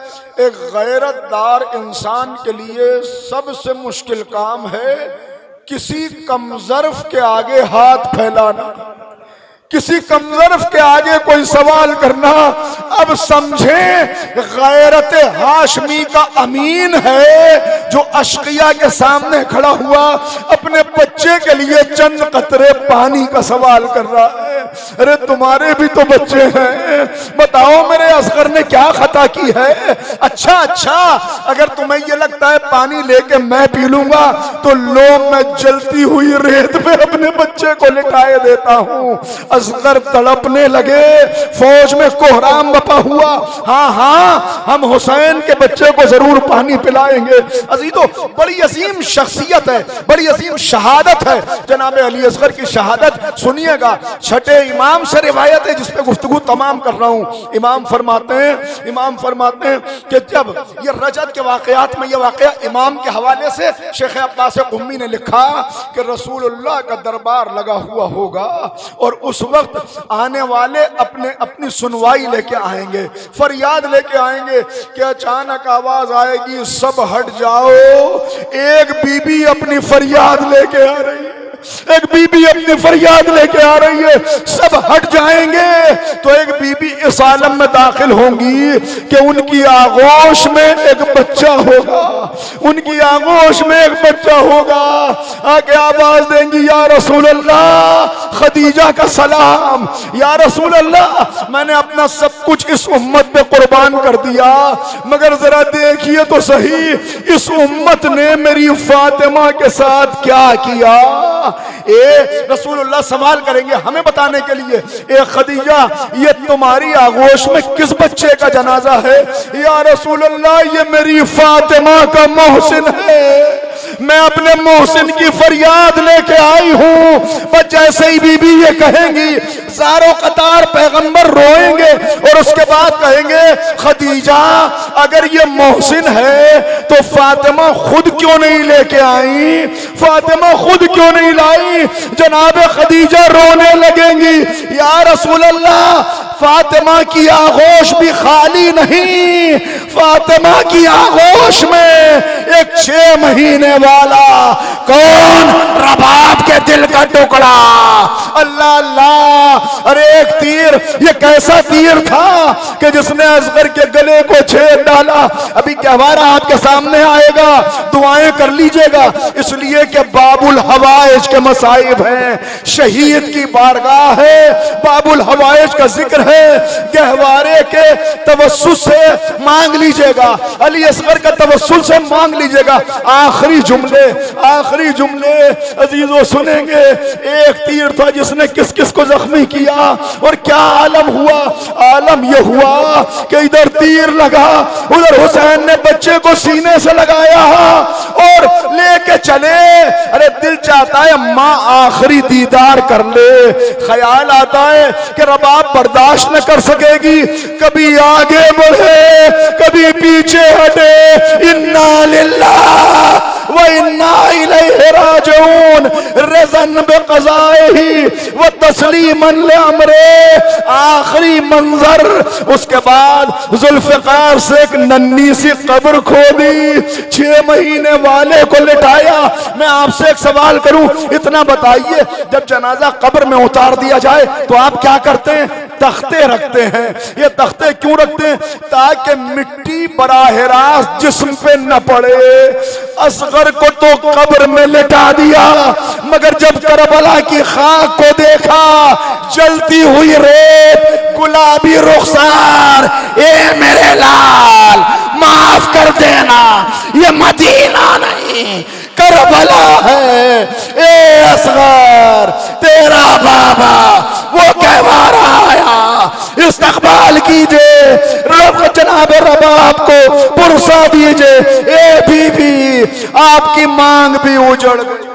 एक गैरतदार इंसान के लिए सबसे मुश्किल काम है किसी कमजर्फ के आगे हाथ फैलाना, किसी कमजर्फ के आगे कोई सवाल करना। अब समझें, गैरत हाशमी का अमीन है जो अशकिया के सामने खड़ा हुआ अपने बच्चे के लिए चंद कतरे पानी का सवाल कर रहा है। अरे तुम्हारे भी तो बच्चे हैं, बताओ मेरे असगर ने क्या खता की है? अच्छा, अगर तुम्हें ये लगता है पानी लेके मैं पी लूंगा तो लो, मैं जलती हुई रेत पे अपने बच्चे को लिटाए देता हूं। असगर तड़पने लगे, फौज में कोहराम बपा हुआ। हाँ, हम हुसैन के बच्चे को जरूर पानी पिलाएंगे। अजीजों, बड़ी अजीम शख्सियत है, बड़ी अजीम शहादत है जनाब अली असगर की शहादत। सुनिएगा, छठे इमाम से रिवायत है जिस पे गुफ्तगू तमाम कर रहा हूं। इमाम फरमाते हैं कि जब ये रजत के वाकयात में ये वाकया इमाम के हवाले से शेख अब्बास कुम्मी ने लिखा कि रसूलुल्लाह का दरबार लगा हुआ होगा और उस वक्त आने वाले अपनी सुनवाई लेके आएंगे, फरियाद लेके आएंगे कि अचानक आवाज आएगी, सब हट जाओ। एक बीबी अपनी फरियाद लेके आ रही है, एक बीबी अपनी फरियाद लेके आ रही है, सब हट जाएंगे तो एक बीबी इस आलम में दाखिल होंगी कि उनकी आगोश में एक बच्चा होगा, उनकी आगोश में एक बच्चा होगा। आके आवाज देंगी, या रसूल अल्लाह, खदीजा का सलाम, या रसूल अल्लाह, मैंने अपना सब कुछ इस उम्मत पे कुर्बान कर दिया, मगर जरा देखिए तो सही, इस उम्मत ने मेरी फातिमा के साथ क्या किया। रसूलुल्लाह सवाल करेंगे हमें बताने के लिए, ए खदीजा, ये तुम्हारी आगोश में किस बच्चे का जनाजा है? या रसूलुल्लाह, ये मेरी फातिमा का मोहसिन है, मैं अपने मोहसिन की फरियाद लेके आई हूं। बस जैसे ही बीबी ये कहेंगी, सारों कतार पैगंबर रोएंगे और उसके बाद कहेंगे, खदीजा, अगर ये मोहसिन है तो फातिमा खुद क्यों नहीं लेके आई? फातिमा खुद क्यों नहीं लाई? जनाब खदीजा रोने लगेंगी, या रसूल अल्लाह, फातिमा की आगोश भी खाली नहीं, फातिमा की आगोश में एक 6 महीने वाला कौन? रबाब के दिल का टुकड़ा। अल्लाह अल्लाह, अरे एक तीर, ये कैसा तीर था कि जिसने असगर के गले को छेद डाला। अभी गहवारा आपके सामने आएगा, दुआएं कर लीजिएगा, इसलिए कि बाबुल हवाइज के मसाइब हैं, शहीद की बारगाह है, बाबुल हवाइज का जिक्र है, गहवारे के तवस्सुल से मांग लीजिएगा, अली असगर का तवस्सुल से मांग लीजिएगा। आखिरी जुमले अजीजों सुनेंगे। एक तीर था जिसने किस किस को जख्मी किया और क्या आलम हुआ। आलम यह हुआ कि इधर तीर लगा, उधर हुसैन ने बच्चे को सीने से लगाया और लेके चले। अरे दिल चाहता है माँ आखिरी दीदार कर ले, ख्याल आता है कि रबाब बर्दाश्त न कर सकेगी, कभी आगे बढ़े कभी पीछे हटे। इन्ना लिल्लाह व इन्ना इलैहि राजिऊन। रज़ा तसदीकन बिक़ज़ाइही व तस्लीमन लिअम्रे। आखिरी मंजर, उसके बाद जुल्फ़िकार से एक नन्ही सी कब्र खोदी, 6 महीने वाले को लिटाया। मैं आपसे एक सवाल करूं, इतना बताइए, जब जनाजा कब्र में उतार दिया जाए तो आप क्या करते हैं? तख्ते रखते हैं। ये तख्ते क्यों रखते हैं? ताकि मिट्टी बराह रास्त जिस्म पे न पड़े। असगर को तो कब्र में लिटा दिया, मगर जब करबला की खाक को देखा, जलती हुई रेत, गुलाबी रुखसार, ए मेरे लाल माफ कर देना, ये मदीना नहीं करबला है। ए असगर, तेरा बाबा वो कहवार आया, इस्तकबाल कीजिए, रब जनाब रबाब को पुरसा दीजिए। ए बीबी, आपकी मांग भी उजड़ गई।